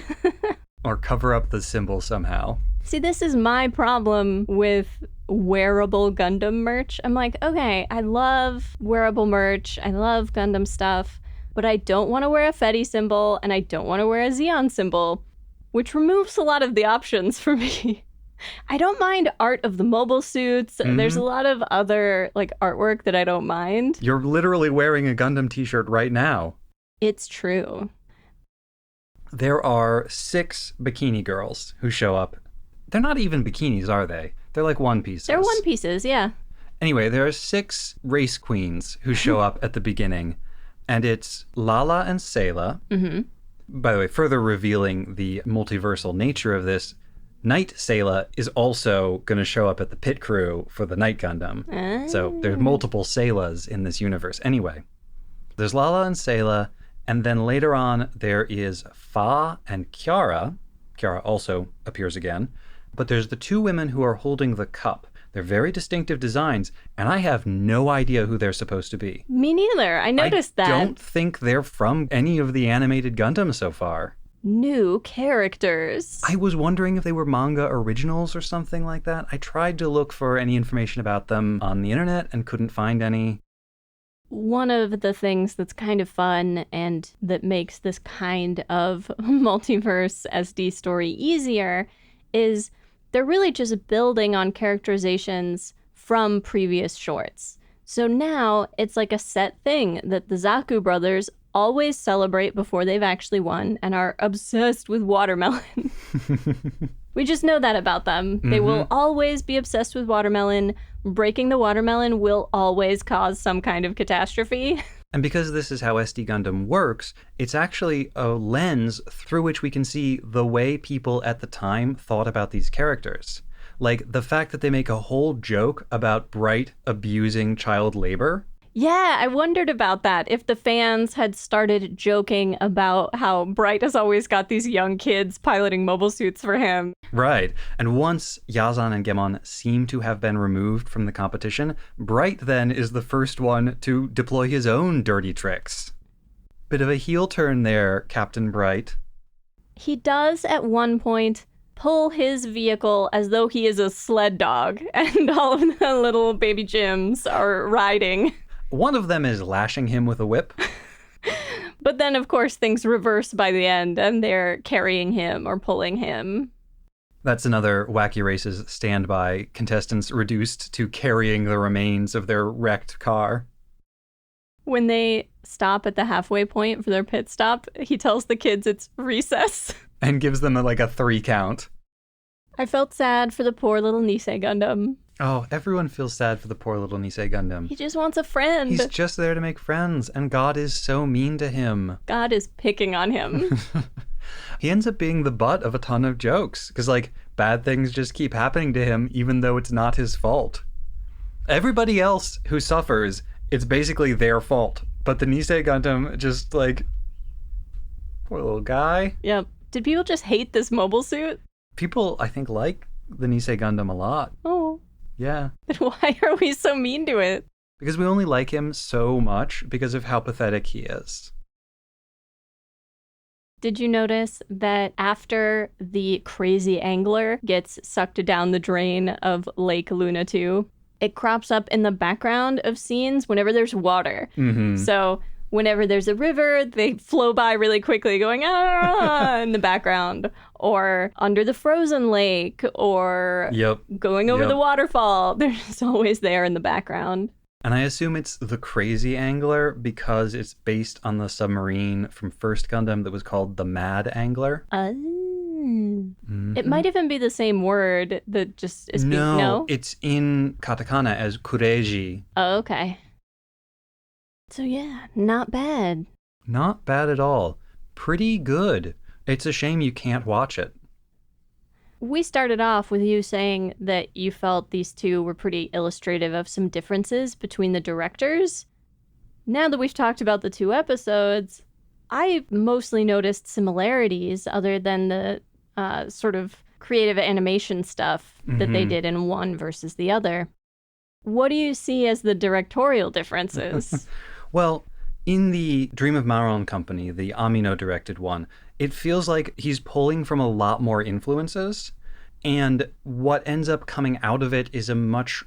Or cover up the symbol somehow. See, this is my problem with wearable Gundam merch. I'm like, okay, I love wearable merch. I love Gundam stuff. But I don't want to wear a Fetty symbol, and I don't want to wear a Xeon symbol, which removes a lot of the options for me. I don't mind art of the mobile suits. Mm-hmm. There's a lot of other artwork that I don't mind. You're literally wearing a Gundam t-shirt right now. It's true. There are 6 bikini girls who show up. They're not even bikinis, are they? They're like one pieces. They're one pieces, yeah. Anyway, there are 6 race queens who show up at the beginning. And it's Lala and Sayla. Mm-hmm. By the way, further revealing the multiversal nature of this, Knight Sayla is also going to show up at the pit crew for the Night Gundam. So there's multiple Saylas in this universe. Anyway, there's Lala and Sayla. And then later on, there is Fa and Kiara. Kiara also appears again. But there's the 2 women who are holding the cup. They're very distinctive designs, and I have no idea who they're supposed to be. Me neither. I noticed that. I don't think they're from any of the animated Gundam so far. New characters. I was wondering if they were manga originals or something like that. I tried to look for any information about them on the internet and couldn't find any. One of the things that's kind of fun and that makes this kind of multiverse SD story easier is they're really just building on characterizations from previous shorts. So now it's like a set thing that the Zaku brothers always celebrate before they've actually won and are obsessed with watermelon. We just know that about them. Mm-hmm. They will always be obsessed with watermelon. Breaking the watermelon will always cause some kind of catastrophe. And because this is how SD Gundam works, it's actually a lens through which we can see the way people at the time thought about these characters. Like the fact that they make a whole joke about Bright abusing child labor. Yeah, I wondered about that. If the fans had started joking about how Bright has always got these young kids piloting mobile suits for him. Right. And once Yazan and Gemon seem to have been removed from the competition, Bright then is the first one to deploy his own dirty tricks. Bit of a heel turn there, Captain Bright. He does at one point pull his vehicle as though he is a sled dog, and all of the little baby Jims are riding. One of them is lashing him with a whip. But then, of course, things reverse by the end, and they're carrying him or pulling him. That's another Wacky Races standby. Contestants reduced to carrying the remains of their wrecked car. When they stop at the halfway point for their pit stop, he tells the kids it's recess. And gives them a 3 count. I felt sad for the poor little Nisei Gundam. Oh, everyone feels sad for the poor little Nisei Gundam. He just wants a friend. He's just there to make friends, and God is so mean to him. God is picking on him. He ends up being the butt of a ton of jokes, because, bad things just keep happening to him, even though it's not his fault. Everybody else who suffers, it's basically their fault. But the Nisei Gundam just, poor little guy. Yep. Did people just hate this mobile suit? People, I think, like the Nisei Gundam a lot. Oh. Yeah. But why are we so mean to it? Because we only like him so much because of how pathetic he is. Did you notice that after the crazy angler gets sucked down the drain of Lake Luna 2, it crops up in the background of scenes whenever there's water. Mm-hmm. So whenever there's a river, they flow by really quickly going, ah, in the background. Or under the frozen lake, or going over the waterfall. They're just always there in the background. And I assume it's the crazy angler because it's based on the submarine from First Gundam that was called the Mad Angler. Mm-hmm. It might even be the same word that just is No, it's in katakana as kureji. Oh, okay. So yeah, not bad. Not bad at all. Pretty good. It's a shame you can't watch it. We started off with you saying that you felt these two were pretty illustrative of some differences between the directors. Now that we've talked about the two episodes, I mostly noticed similarities other than the sort of creative animation stuff that they did in one versus the other. What do you see as the directorial differences? Well, in the Dream of Maron Company, the Amino-directed one, it feels like he's pulling from a lot more influences, and what ends up coming out of it is a much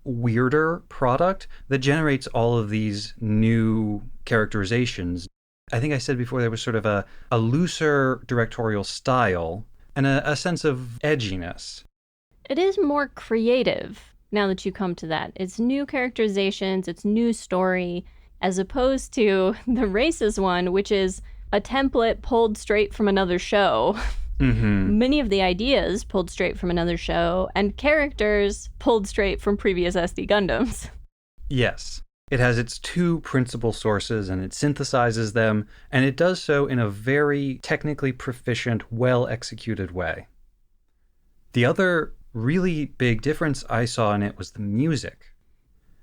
weirder product that generates all of these new characterizations. I think I said before there was sort of a looser directorial style and a sense of edginess. It is more creative now that you come to that. It's new characterizations, it's new story, as opposed to the Races one, which is a template pulled straight from another show. Many of the ideas pulled straight from another show, and characters pulled straight from previous SD Gundams. Yes. It has its two principal sources, and it synthesizes them, and it does so in a very technically proficient, well-executed way. The other really big difference I saw in it was the music.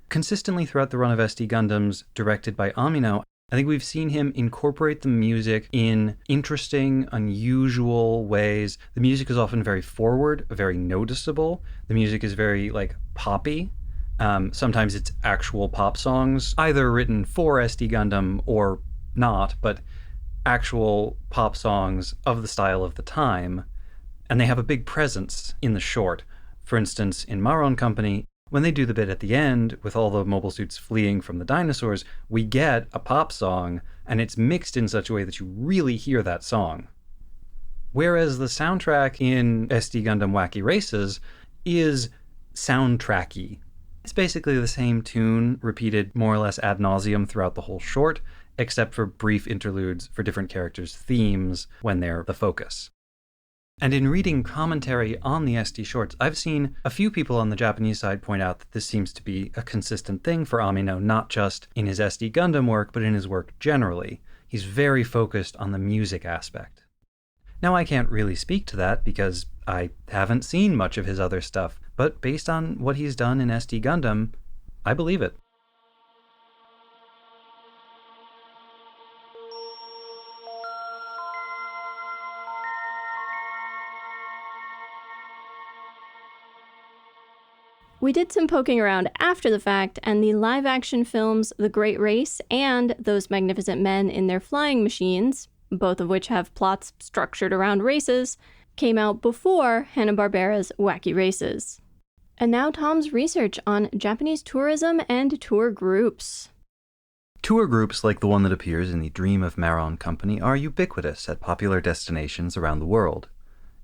Consistently throughout the run of SD Gundams directed by Amino, I think we've seen him incorporate the music in interesting, unusual ways. The music is often very forward, very noticeable. The music is very, poppy. Sometimes it's actual pop songs, either written for SD Gundam or not, but actual pop songs of the style of the time. And they have a big presence in the short. For instance, in Maron Company, when they do the bit at the end with all the mobile suits fleeing from the dinosaurs, we get a pop song, and it's mixed in such a way that you really hear that song. Whereas the soundtrack in SD Gundam Wacky Races is soundtracky. It's basically the same tune repeated more or less ad nauseum throughout the whole short, except for brief interludes for different characters' themes when they're the focus. And in reading commentary on the SD shorts, I've seen a few people on the Japanese side point out that this seems to be a consistent thing for Amino, not just in his SD Gundam work, but in his work generally. He's very focused on the music aspect. Now, I can't really speak to that because I haven't seen much of his other stuff, but based on what he's done in SD Gundam, I believe it. We did some poking around after the fact, and the live-action films The Great Race and Those Magnificent Men in Their Flying Machines, both of which have plots structured around races, came out before Hanna-Barbera's Wacky Races. And now Tom's research on Japanese tourism and tour groups. Tour groups like the one that appears in the Dream of Maron Company are ubiquitous at popular destinations around the world.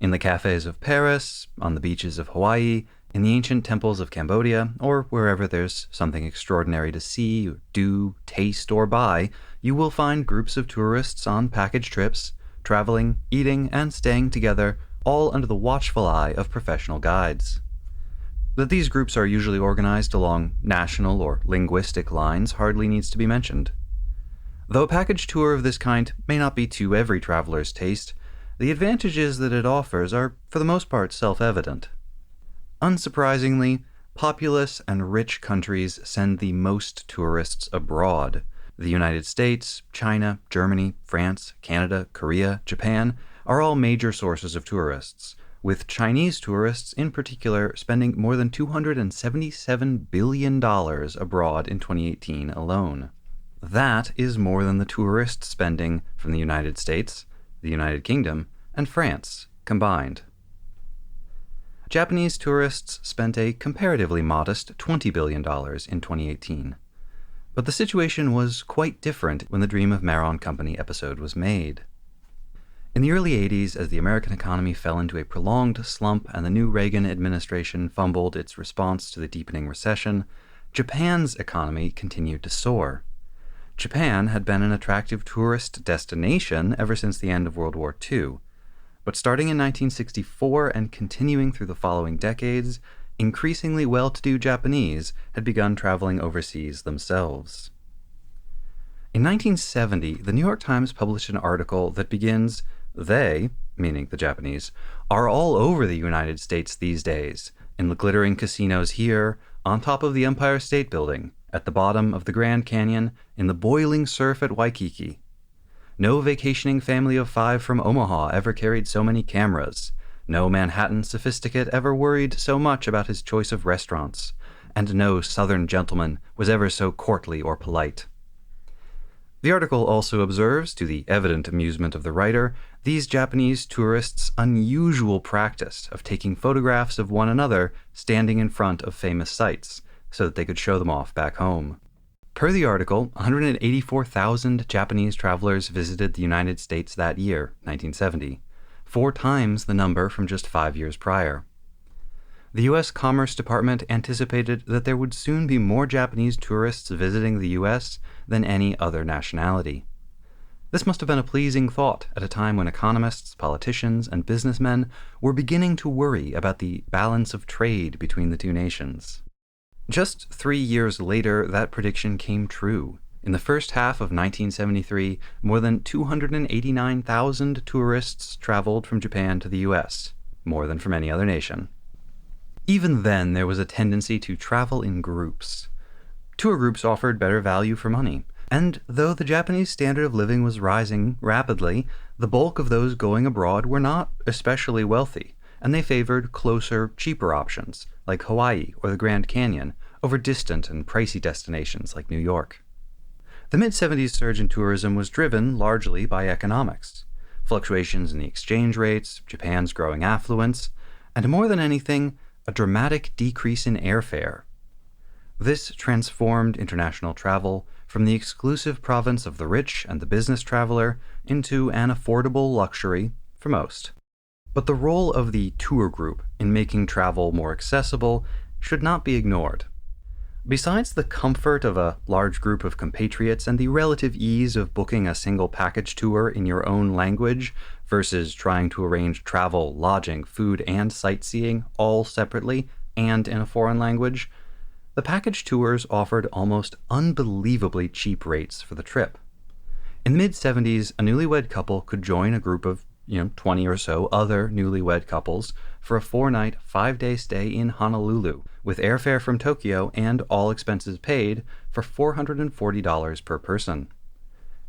In the cafes of Paris, on the beaches of Hawaii, in the ancient temples of Cambodia, or wherever there's something extraordinary to see, or do, taste, or buy, you will find groups of tourists on package trips, traveling, eating, and staying together, all under the watchful eye of professional guides. That these groups are usually organized along national or linguistic lines hardly needs to be mentioned. Though a package tour of this kind may not be to every traveler's taste, the advantages that it offers are, for the most part, self-evident. Unsurprisingly, populous and rich countries send the most tourists abroad. The United States, China, Germany, France, Canada, Korea, Japan are all major sources of tourists, with Chinese tourists in particular spending more than $277 billion abroad in 2018 alone. That is more than the tourist spending from the United States, the United Kingdom, and France combined. Japanese tourists spent a comparatively modest $20 billion in 2018. But the situation was quite different when the Dream of Maron Company episode was made. In the early 80s, as the American economy fell into a prolonged slump and the new Reagan administration fumbled its response to the deepening recession, Japan's economy continued to soar. Japan had been an attractive tourist destination ever since the end of World War II. But starting in 1964 and continuing through the following decades, increasingly well-to-do Japanese had begun traveling overseas themselves. In 1970, the New York Times published an article that begins, They, meaning the Japanese, are all over the United States these days, in the glittering casinos here, on top of the Empire State Building, at the bottom of the Grand Canyon, in the boiling surf at Waikiki. No vacationing family of 5 from Omaha ever carried so many cameras. No Manhattan sophisticate ever worried so much about his choice of restaurants. And no Southern gentleman was ever so courtly or polite. The article also observes, to the evident amusement of the writer, these Japanese tourists' unusual practice of taking photographs of one another standing in front of famous sites, so that they could show them off back home. Per the article, 184,000 Japanese travelers visited the United States that year, 1970, 4 times the number from just 5 years prior. The U.S. Commerce Department anticipated that there would soon be more Japanese tourists visiting the U.S. than any other nationality. This must have been a pleasing thought at a time when economists, politicians, and businessmen were beginning to worry about the balance of trade between the two nations. Just 3 years later, that prediction came true. In the first half of 1973, more than 289,000 tourists traveled from Japan to the U.S., more than from any other nation. Even then, there was a tendency to travel in groups. Tour groups offered better value for money, and though the Japanese standard of living was rising rapidly, the bulk of those going abroad were not especially wealthy, and they favored closer, cheaper options, like Hawaii or the Grand Canyon, over distant and pricey destinations like New York. The mid-70s surge in tourism was driven largely by economics, fluctuations in the exchange rates, Japan's growing affluence, and more than anything, a dramatic decrease in airfare. This transformed international travel from the exclusive province of the rich and the business traveler into an affordable luxury for most. But the role of the tour group in making travel more accessible should not be ignored. Besides the comfort of a large group of compatriots and the relative ease of booking a single package tour in your own language versus trying to arrange travel, lodging, food, and sightseeing all separately and in a foreign language, the package tours offered almost unbelievably cheap rates for the trip. In the mid-70s, a newlywed couple could join a group of 20 or so other newlywed couples for a 4-night, 5-day stay in Honolulu, with airfare from Tokyo and all expenses paid for $440 per person.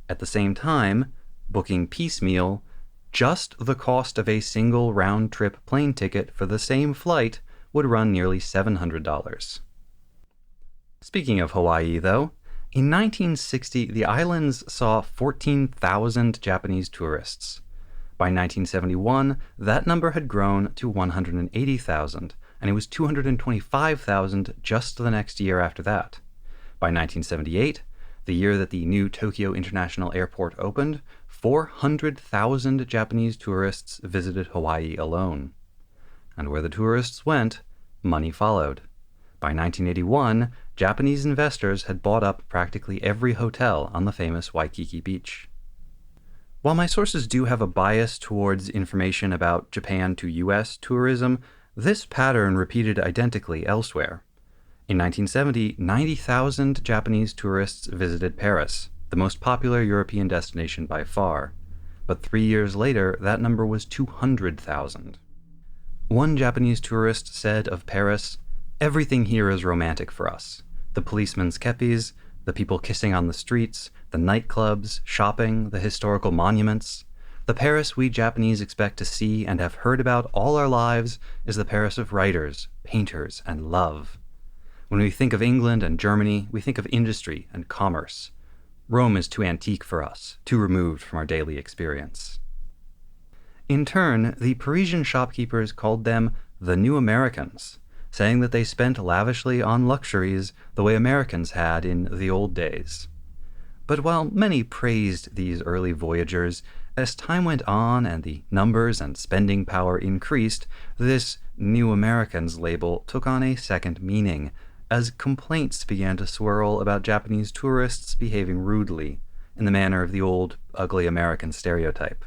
At the same time, booking piecemeal, just the cost of a single round-trip plane ticket for the same flight would run nearly $700. Speaking of Hawaii, though, in 1960, the islands saw 14,000 Japanese tourists. By 1971, that number had grown to 180,000, and it was 225,000 just the next year after that. By 1978, the year that the new Tokyo International Airport opened, 400,000 Japanese tourists visited Hawaii alone. And where the tourists went, money followed. By 1981, Japanese investors had bought up practically every hotel on the famous Waikiki Beach. While my sources do have a bias towards information about Japan to U.S. tourism, this pattern repeated identically elsewhere. In 1970, 90,000 Japanese tourists visited Paris, the most popular European destination by far. But 3 years later, that number was 200,000. One Japanese tourist said of Paris, "Everything here is romantic for us. The policemen's kepis, the people kissing on the streets, the nightclubs, shopping, the historical monuments. The Paris we Japanese expect to see and have heard about all our lives is the Paris of writers, painters, and love. When we think of England and Germany, we think of industry and commerce. Rome is too antique for us, too removed from our daily experience." In turn, the Parisian shopkeepers called them the New Americans, saying that they spent lavishly on luxuries the way Americans had in the old days. But while many praised these early voyagers, as time went on and the numbers and spending power increased, this New Americans label took on a second meaning, as complaints began to swirl about Japanese tourists behaving rudely, in the manner of the old, ugly American stereotype.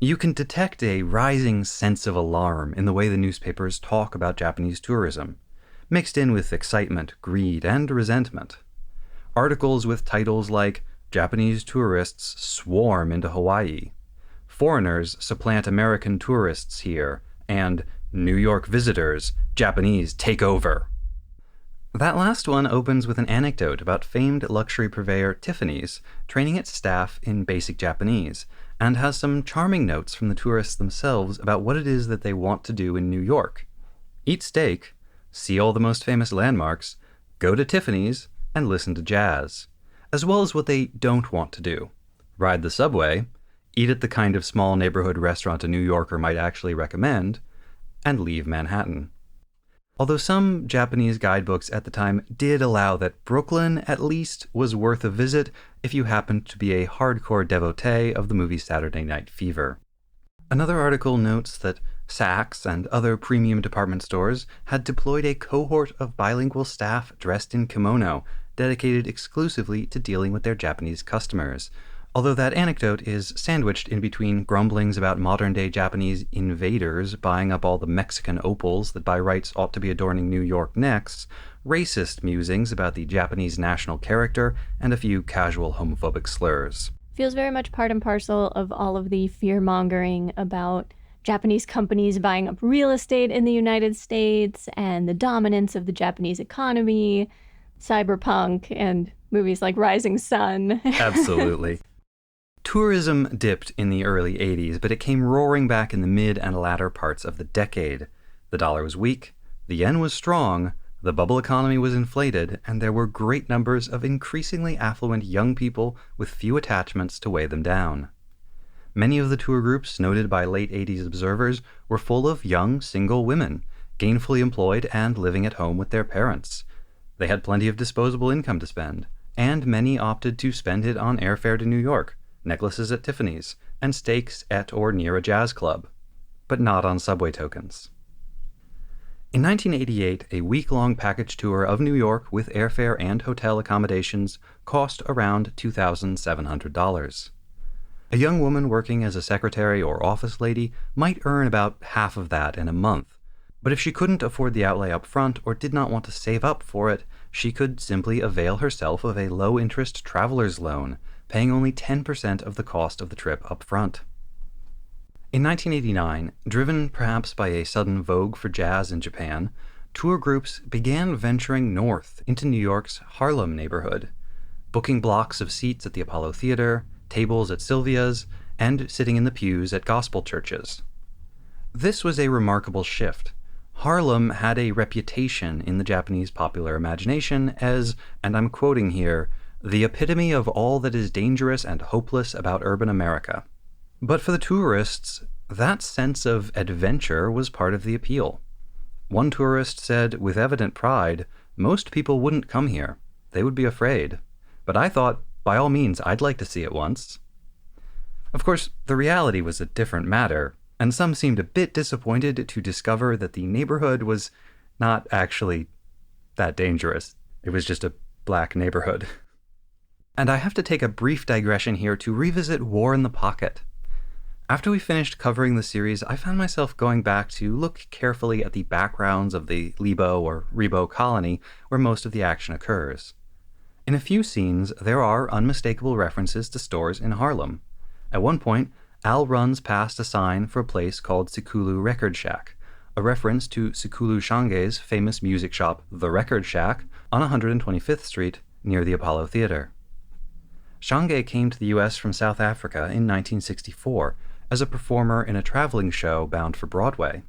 You can detect a rising sense of alarm in the way the newspapers talk about Japanese tourism, mixed in with excitement, greed, and resentment. Articles with titles like "Japanese tourists swarm into Hawaii," foreigners supplant American tourists here, and New York visitors, Japanese take over. That last one opens with an anecdote about famed luxury purveyor Tiffany's training its staff in basic Japanese, and has some charming notes from the tourists themselves about what it is that they want to do in New York. Eat steak, see all the most famous landmarks, go to Tiffany's, and listen to jazz, as well as what they don't want to do. Ride the subway, eat at the kind of small neighborhood restaurant a New Yorker might actually recommend, and leave Manhattan. Although some Japanese guidebooks at the time did allow that Brooklyn, at least, was worth a visit if you happened to be a hardcore devotee of the movie Saturday Night Fever. Another article notes that Saks and other premium department stores had deployed a cohort of bilingual staff dressed in kimono, dedicated exclusively to dealing with their Japanese customers, although that anecdote is sandwiched in between grumblings about modern-day Japanese invaders buying up all the Mexican opals that by rights ought to be adorning New York necks, racist musings about the Japanese national character, and a few casual homophobic slurs. Feels very much part and parcel of all of the fear-mongering about Japanese companies buying up real estate in the United States and the dominance of the Japanese economy, cyberpunk, and movies like Rising Sun. Absolutely. Tourism dipped in the early 80s, but it came roaring back in the mid and latter parts of the decade. The dollar was weak, the yen was strong, the bubble economy was inflated, and there were great numbers of increasingly affluent young people with few attachments to weigh them down. Many of the tour groups noted by late 80s observers were full of young, single women, gainfully employed and living at home with their parents. They had plenty of disposable income to spend, and many opted to spend it on airfare to New York, necklaces at Tiffany's, and steaks at or near a jazz club, but not on subway tokens. In 1988, a week-long package tour of New York with airfare and hotel accommodations cost around $2,700. A young woman working as a secretary or office lady might earn about half of that in a month, but if she couldn't afford the outlay up front or did not want to save up for it, she could simply avail herself of a low-interest traveler's loan, paying only 10% of the cost of the trip up front. In 1989, driven perhaps by a sudden vogue for jazz in Japan, tour groups began venturing north into New York's Harlem neighborhood, booking blocks of seats at the Apollo Theater, tables at Sylvia's, and sitting in the pews at gospel churches. This was a remarkable shift. Harlem had a reputation in the Japanese popular imagination as, and I'm quoting here, the epitome of all that is dangerous and hopeless about urban America. But for the tourists, that sense of adventure was part of the appeal. One tourist said, with evident pride, most people wouldn't come here. They would be afraid. But I thought, by all means, I'd like to see it once. Of course, the reality was a different matter, and some seemed a bit disappointed to discover that the neighborhood was not actually that dangerous. It was just a black neighborhood. And I have to take a brief digression here to revisit War in the Pocket. After we finished covering the series, I found myself going back to look carefully at the backgrounds of the Libo or Rebo colony where most of the action occurs. In a few scenes, there are unmistakable references to stores in Harlem. At one point, Al runs past a sign for a place called Sikulu Record Shack, a reference to Sikulu Shange's famous music shop, The Record Shack, on 125th Street near the Apollo Theater. Shange came to the U.S. from South Africa in 1964 as a performer in a traveling show bound for Broadway.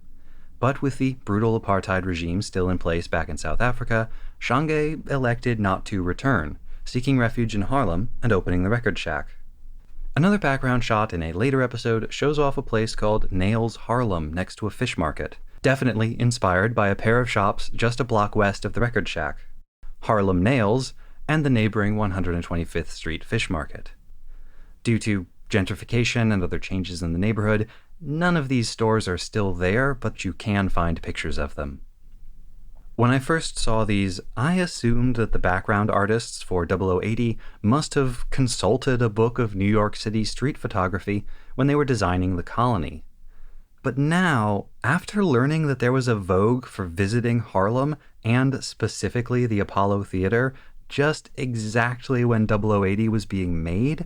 But with the brutal apartheid regime still in place back in South Africa, Shange elected not to return, seeking refuge in Harlem and opening the Record Shack. Another background shot in a later episode shows off a place called Nails Harlem next to a fish market, definitely inspired by a pair of shops just a block west of the Record Shack, Harlem Nails and the neighboring 125th Street Fish Market. Due to gentrification and other changes in the neighborhood, none of these stores are still there, but you can find pictures of them. When I first saw these, I assumed that the background artists for 0080 must have consulted a book of New York City street photography when they were designing the colony. But now, after learning that there was a vogue for visiting Harlem, and specifically the Apollo Theater, just exactly when 0080 was being made,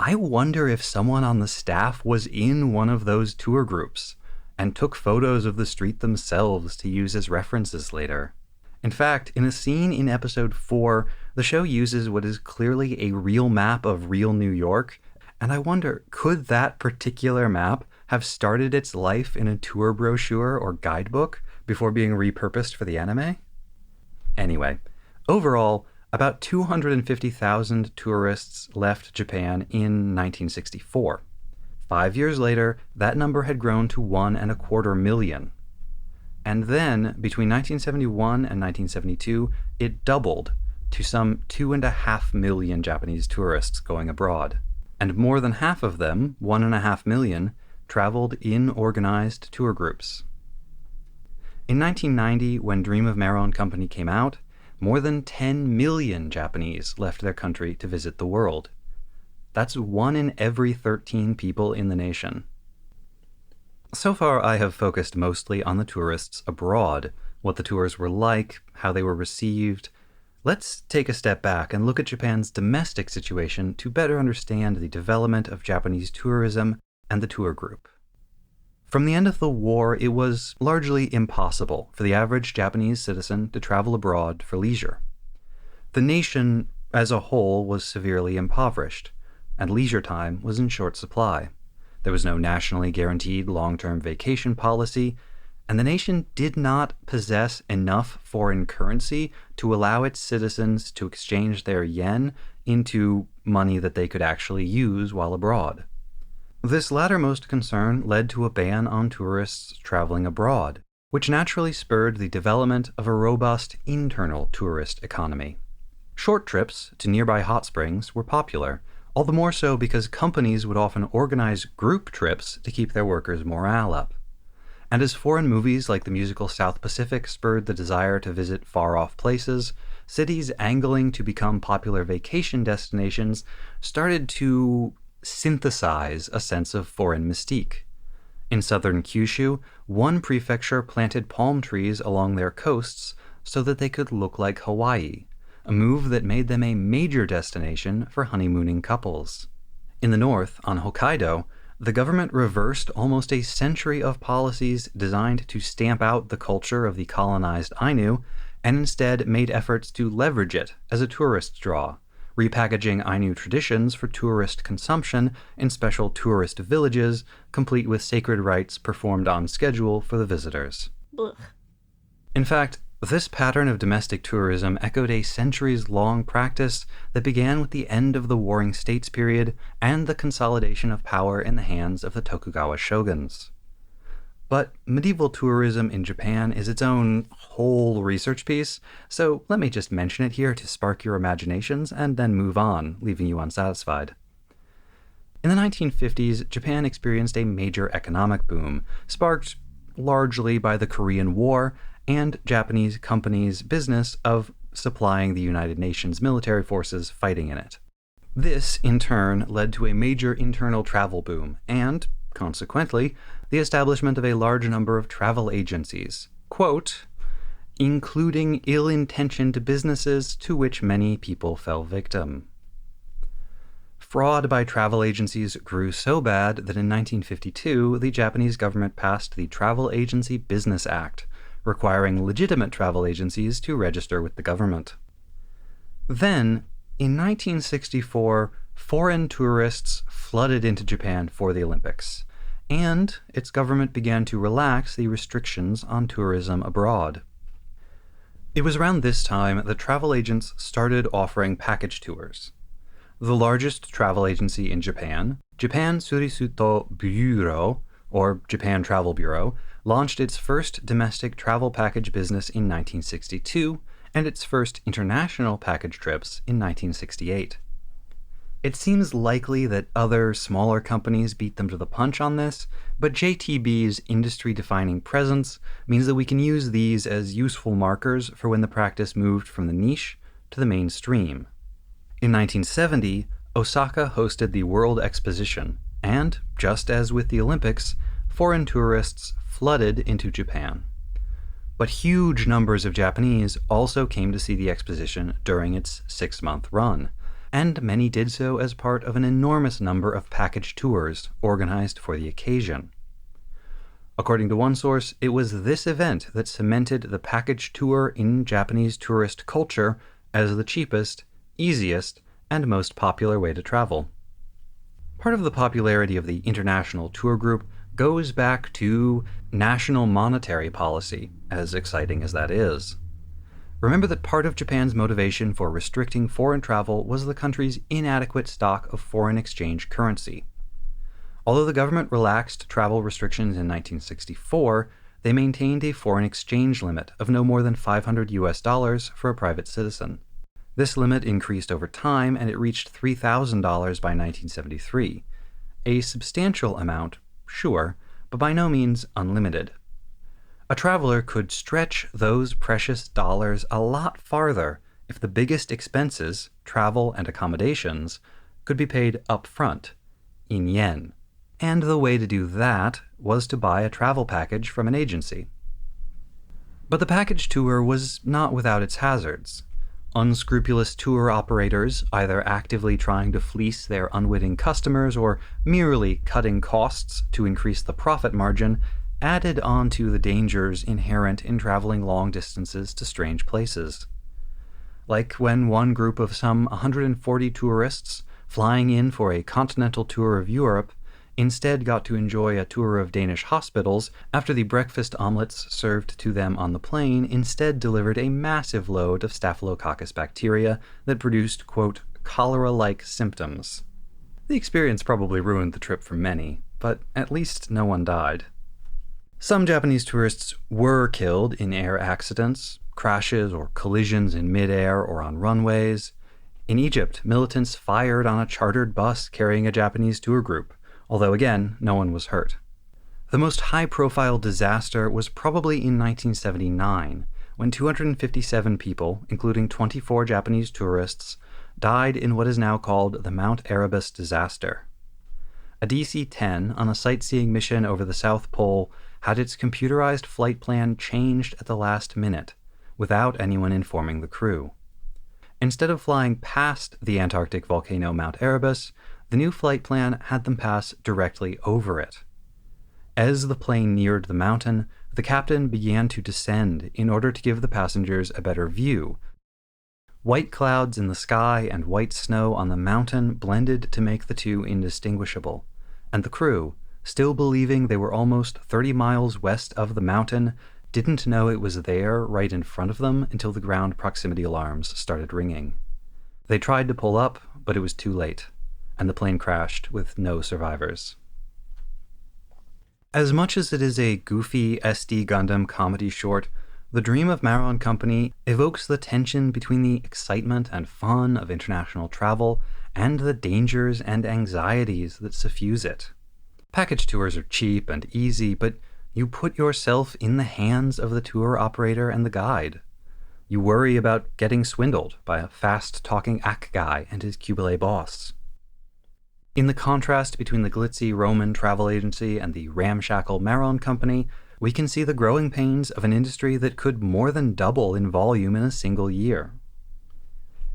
I wonder if someone on the staff was in one of those tour groups and took photos of the street themselves to use as references later. In fact, in a scene in episode 4, the show uses what is clearly a real map of real New York, and I wonder, could that particular map have started its life in a tour brochure or guidebook before being repurposed for the anime? Anyway, overall, about 250,000 tourists left Japan in 1964. 5 years later, that number had grown to 1.25 million. And then, between 1971 and 1972, it doubled to some 2.5 million Japanese tourists going abroad. And more than half of them, 1.5 million, traveled in organized tour groups. In 1990, when Dream of Mero & Company came out, more than 10 million Japanese left their country to visit the world. That's 1 in every 13 people in the nation. So far, I have focused mostly on the tourists abroad, what the tours were like, how they were received. Let's take a step back and look at Japan's domestic situation to better understand the development of Japanese tourism and the tour group. From the end of the war, it was largely impossible for the average Japanese citizen to travel abroad for leisure. The nation as a whole was severely impoverished, and leisure time was in short supply. There was no nationally guaranteed long-term vacation policy, and the nation did not possess enough foreign currency to allow its citizens to exchange their yen into money that they could actually use while abroad. This lattermost concern led to a ban on tourists traveling abroad, which naturally spurred the development of a robust internal tourist economy. Short trips to nearby hot springs were popular, all the more so because companies would often organize group trips to keep their workers' morale up. And as foreign movies like the musical South Pacific spurred the desire to visit far-off places, cities angling to become popular vacation destinations started to synthesize a sense of foreign mystique. In southern Kyushu, one prefecture planted palm trees along their coasts so that they could look like Hawaii, a move that made them a major destination for honeymooning couples. In the north, on Hokkaido, the government reversed almost a century of policies designed to stamp out the culture of the colonized Ainu, and instead made efforts to leverage it as a tourist draw, repackaging Ainu traditions for tourist consumption in special tourist villages, complete with sacred rites performed on schedule for the visitors. Blech. In fact, this pattern of domestic tourism echoed a centuries-long practice that began with the end of the Warring States period and the consolidation of power in the hands of the Tokugawa shoguns. But medieval tourism in Japan is its own whole research piece, so let me just mention it here to spark your imaginations and then move on, leaving you unsatisfied. In the 1950s, Japan experienced a major economic boom, sparked largely by the Korean War and Japanese companies' business of supplying the United Nations military forces fighting in it. This, in turn, led to a major internal travel boom and, consequently, the establishment of a large number of travel agencies, quote, including ill-intentioned businesses to which many people fell victim. Fraud by travel agencies grew so bad that in 1952, the Japanese government passed the Travel Agency Business Act, requiring legitimate travel agencies to register with the government. Then, in 1964, foreign tourists flooded into Japan for the Olympics, and its government began to relax the restrictions on tourism abroad. It was around this time that travel agents started offering package tours. The largest travel agency in Japan, Japan Surisuto Bureau, or Japan Travel Bureau, launched its first domestic travel package business in 1962 and its first international package trips in 1968. It seems likely that other smaller companies beat them to the punch on this, but JTB's industry-defining presence means that we can use these as useful markers for when the practice moved from the niche to the mainstream. In 1970, Osaka hosted the World Exposition, and, just as with the Olympics, foreign tourists flooded into Japan. But huge numbers of Japanese also came to see the exposition during its 6-month run, and many did so as part of an enormous number of package tours organized for the occasion. According to one source, it was this event that cemented the package tour in Japanese tourist culture as the cheapest, easiest, and most popular way to travel. Part of the popularity of the international tour group goes back to national monetary policy, as exciting as that is. Remember that part of Japan's motivation for restricting foreign travel was the country's inadequate stock of foreign exchange currency. Although the government relaxed travel restrictions in 1964, they maintained a foreign exchange limit of no more than $500 for a private citizen. This limit increased over time, and it reached $3,000 by 1973. A substantial amount, sure, but by no means unlimited. A traveler could stretch those precious dollars a lot farther if the biggest expenses, travel and accommodations, could be paid up front, in yen. And the way to do that was to buy a travel package from an agency. But the package tour was not without its hazards. Unscrupulous tour operators, either actively trying to fleece their unwitting customers or merely cutting costs to increase the profit margin, added on to the dangers inherent in traveling long distances to strange places. Like when one group of some 140 tourists flying in for a continental tour of Europe instead got to enjoy a tour of Danish hospitals after the breakfast omelets served to them on the plane instead delivered a massive load of Staphylococcus bacteria that produced, quote, cholera-like symptoms. The experience probably ruined the trip for many, but at least no one died. Some Japanese tourists were killed in air accidents, crashes or collisions in midair or on runways. In Egypt, militants fired on a chartered bus carrying a Japanese tour group, although again, no one was hurt. The most high-profile disaster was probably in 1979, when 257 people, including 24 Japanese tourists, died in what is now called the Mount Erebus disaster. A DC-10 on a sightseeing mission over the South Pole had its computerized flight plan changed at the last minute, without anyone informing the crew. Instead of flying past the Antarctic volcano Mount Erebus, the new flight plan had them pass directly over it. As the plane neared the mountain, the captain began to descend in order to give the passengers a better view. White clouds in the sky and white snow on the mountain blended to make the two indistinguishable, and the crew, still believing they were almost 30 miles west of the mountain, didn't know it was there right in front of them until the ground proximity alarms started ringing. They tried to pull up, but it was too late, and the plane crashed with no survivors. As much as it is a goofy SD Gundam comedy short, The Dream of Maron Company evokes the tension between the excitement and fun of international travel and the dangers and anxieties that suffuse it. Package tours are cheap and easy, but you put yourself in the hands of the tour operator and the guide. You worry about getting swindled by a fast-talking ACK guy and his Kubile boss. In the contrast between the glitzy Roman travel agency and the ramshackle Maron Company, we can see the growing pains of an industry that could more than double in volume in a single year.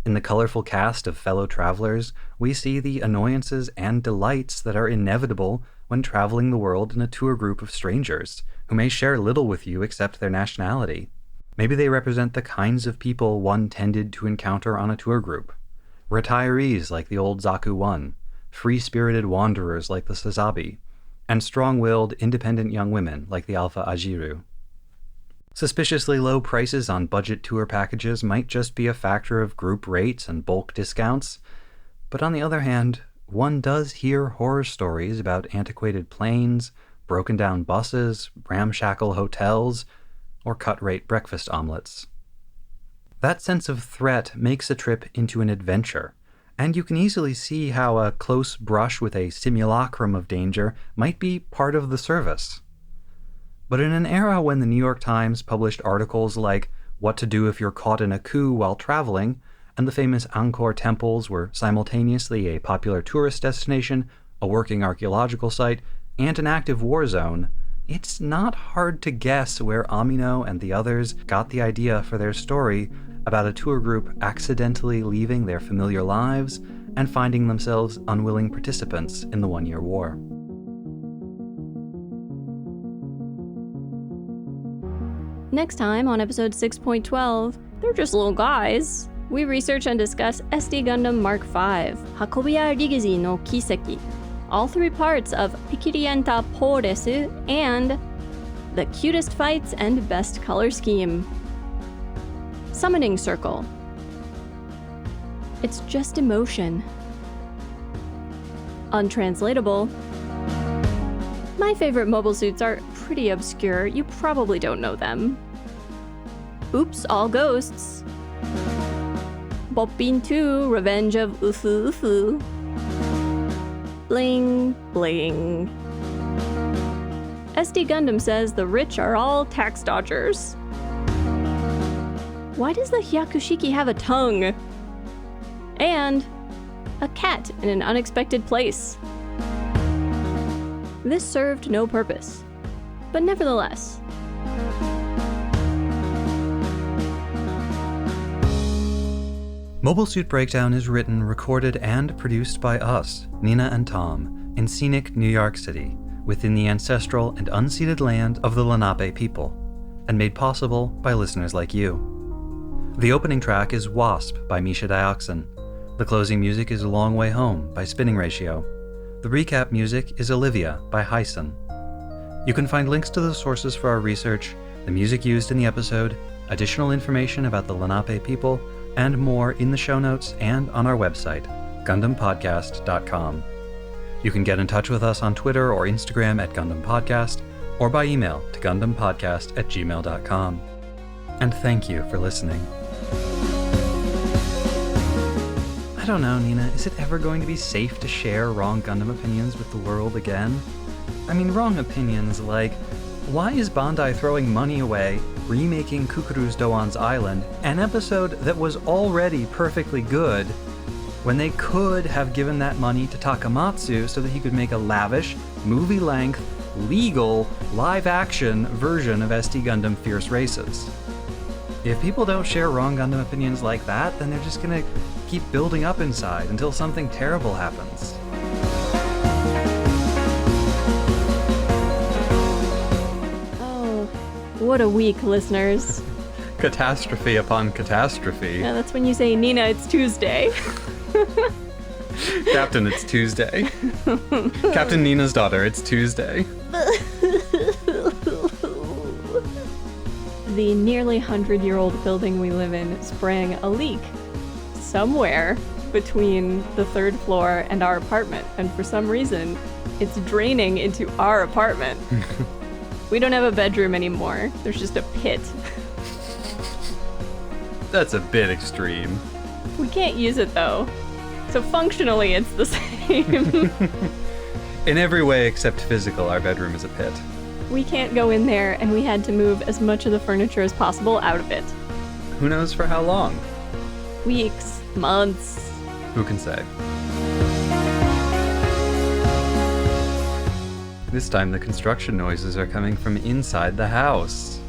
In the colorful cast of fellow travelers, we see the annoyances and delights that are inevitable when traveling the world in a tour group of strangers, who may share little with you except their nationality. Maybe they represent the kinds of people one tended to encounter on a tour group. Retirees like the old Zaku-1, free-spirited wanderers like the Sazabi, and strong-willed, independent young women like the Alpha Ajiru. Suspiciously low prices on budget tour packages might just be a factor of group rates and bulk discounts, but on the other hand, one does hear horror stories about antiquated planes, broken-down buses, ramshackle hotels, or cut-rate breakfast omelets. That sense of threat makes a trip into an adventure, and you can easily see how a close brush with a simulacrum of danger might be part of the service. But in an era when the New York Times published articles like What to Do If You're Caught in a Coup While Traveling, and the famous Angkor temples were simultaneously a popular tourist destination, a working archaeological site, and an active war zone, it's not hard to guess where Amino and the others got the idea for their story about a tour group accidentally leaving their familiar lives and finding themselves unwilling participants in the One-Year War. Next time on episode 6.12, they're just little guys. We research and discuss SD Gundam Mk IV, Hakobiya Rigiji no Kiseki, all 3 parts of Pikirienta Poresu, and the cutest fights and best color scheme. Summoning Circle. It's just emotion. Untranslatable. My favorite mobile suits are pretty obscure, you probably don't know them. Oops, all ghosts. Boppin 2, Revenge of Ufu Ufu. Bling, bling. SD Gundam says the rich are all tax dodgers. Why does the Hyakushiki have a tongue? And a cat in an unexpected place. This served no purpose, but nevertheless. Mobile Suit Breakdown is written, recorded, and produced by us, Nina and Tom, in scenic New York City, within the ancestral and unceded land of the Lenape people, and made possible by listeners like you. The opening track is Wasp by Misha Dioxin. The closing music is A Long Way Home by Spinning Ratio. The recap music is Olivia by Hyson. You can find links to the sources for our research, the music used in the episode, additional information about the Lenape people, and more in the show notes and on our website, GundamPodcast.com. You can get in touch with us on Twitter or Instagram at Gundam Podcast, or by email to GundamPodcast@gmail.com. And thank you for listening. I don't know, Nina, is it ever going to be safe to share wrong Gundam opinions with the world again? I mean, wrong opinions like, why is Bandai throwing money away remaking Kukuru's Doan's Island, an episode that was already perfectly good, when they could have given that money to Takamatsu so that he could make a lavish, movie-length, legal, live-action version of SD Gundam Fierce Races? If people don't share wrong Gundam opinions like that, then they're just gonna keep building up inside until something terrible happens. Oh, what a week, listeners. Catastrophe upon catastrophe. Yeah, that's when you say, Nina, it's Tuesday. Captain, it's Tuesday. Captain Nina's daughter, it's Tuesday. The nearly 100-year-old building we live in sprang a leak somewhere between the 3rd floor and our apartment, and for some reason, it's draining into our apartment. We don't have a bedroom anymore. There's just a pit. That's a bit extreme. We can't use it though. So functionally, it's the same. In every way except physical, our bedroom is a pit. We can't go in there, and we had to move as much of the furniture as possible out of it. Who knows for how long? Weeks, months. Who can say? This time the construction noises are coming from inside the house.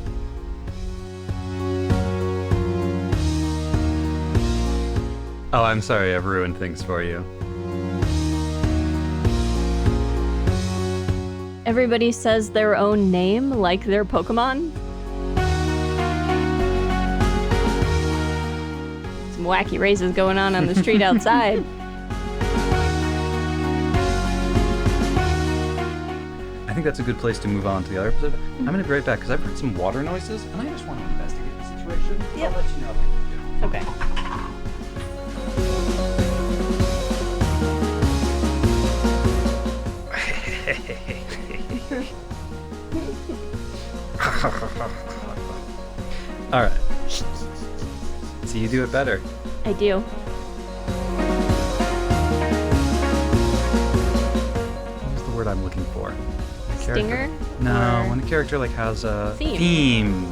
Oh, I'm sorry, I've ruined things for you. Everybody says their own name like their Pokemon. Some wacky races going on the street outside. I think that's a good place to move on to the other episode. I'm going to be right back because I've heard some water noises and I just want to investigate the situation. Yep. I'll let you know if I can do. Okay. All right. See, you do it better. I do. What was the word I'm looking for? Stinger? No, Or when a character like has a theme. theme.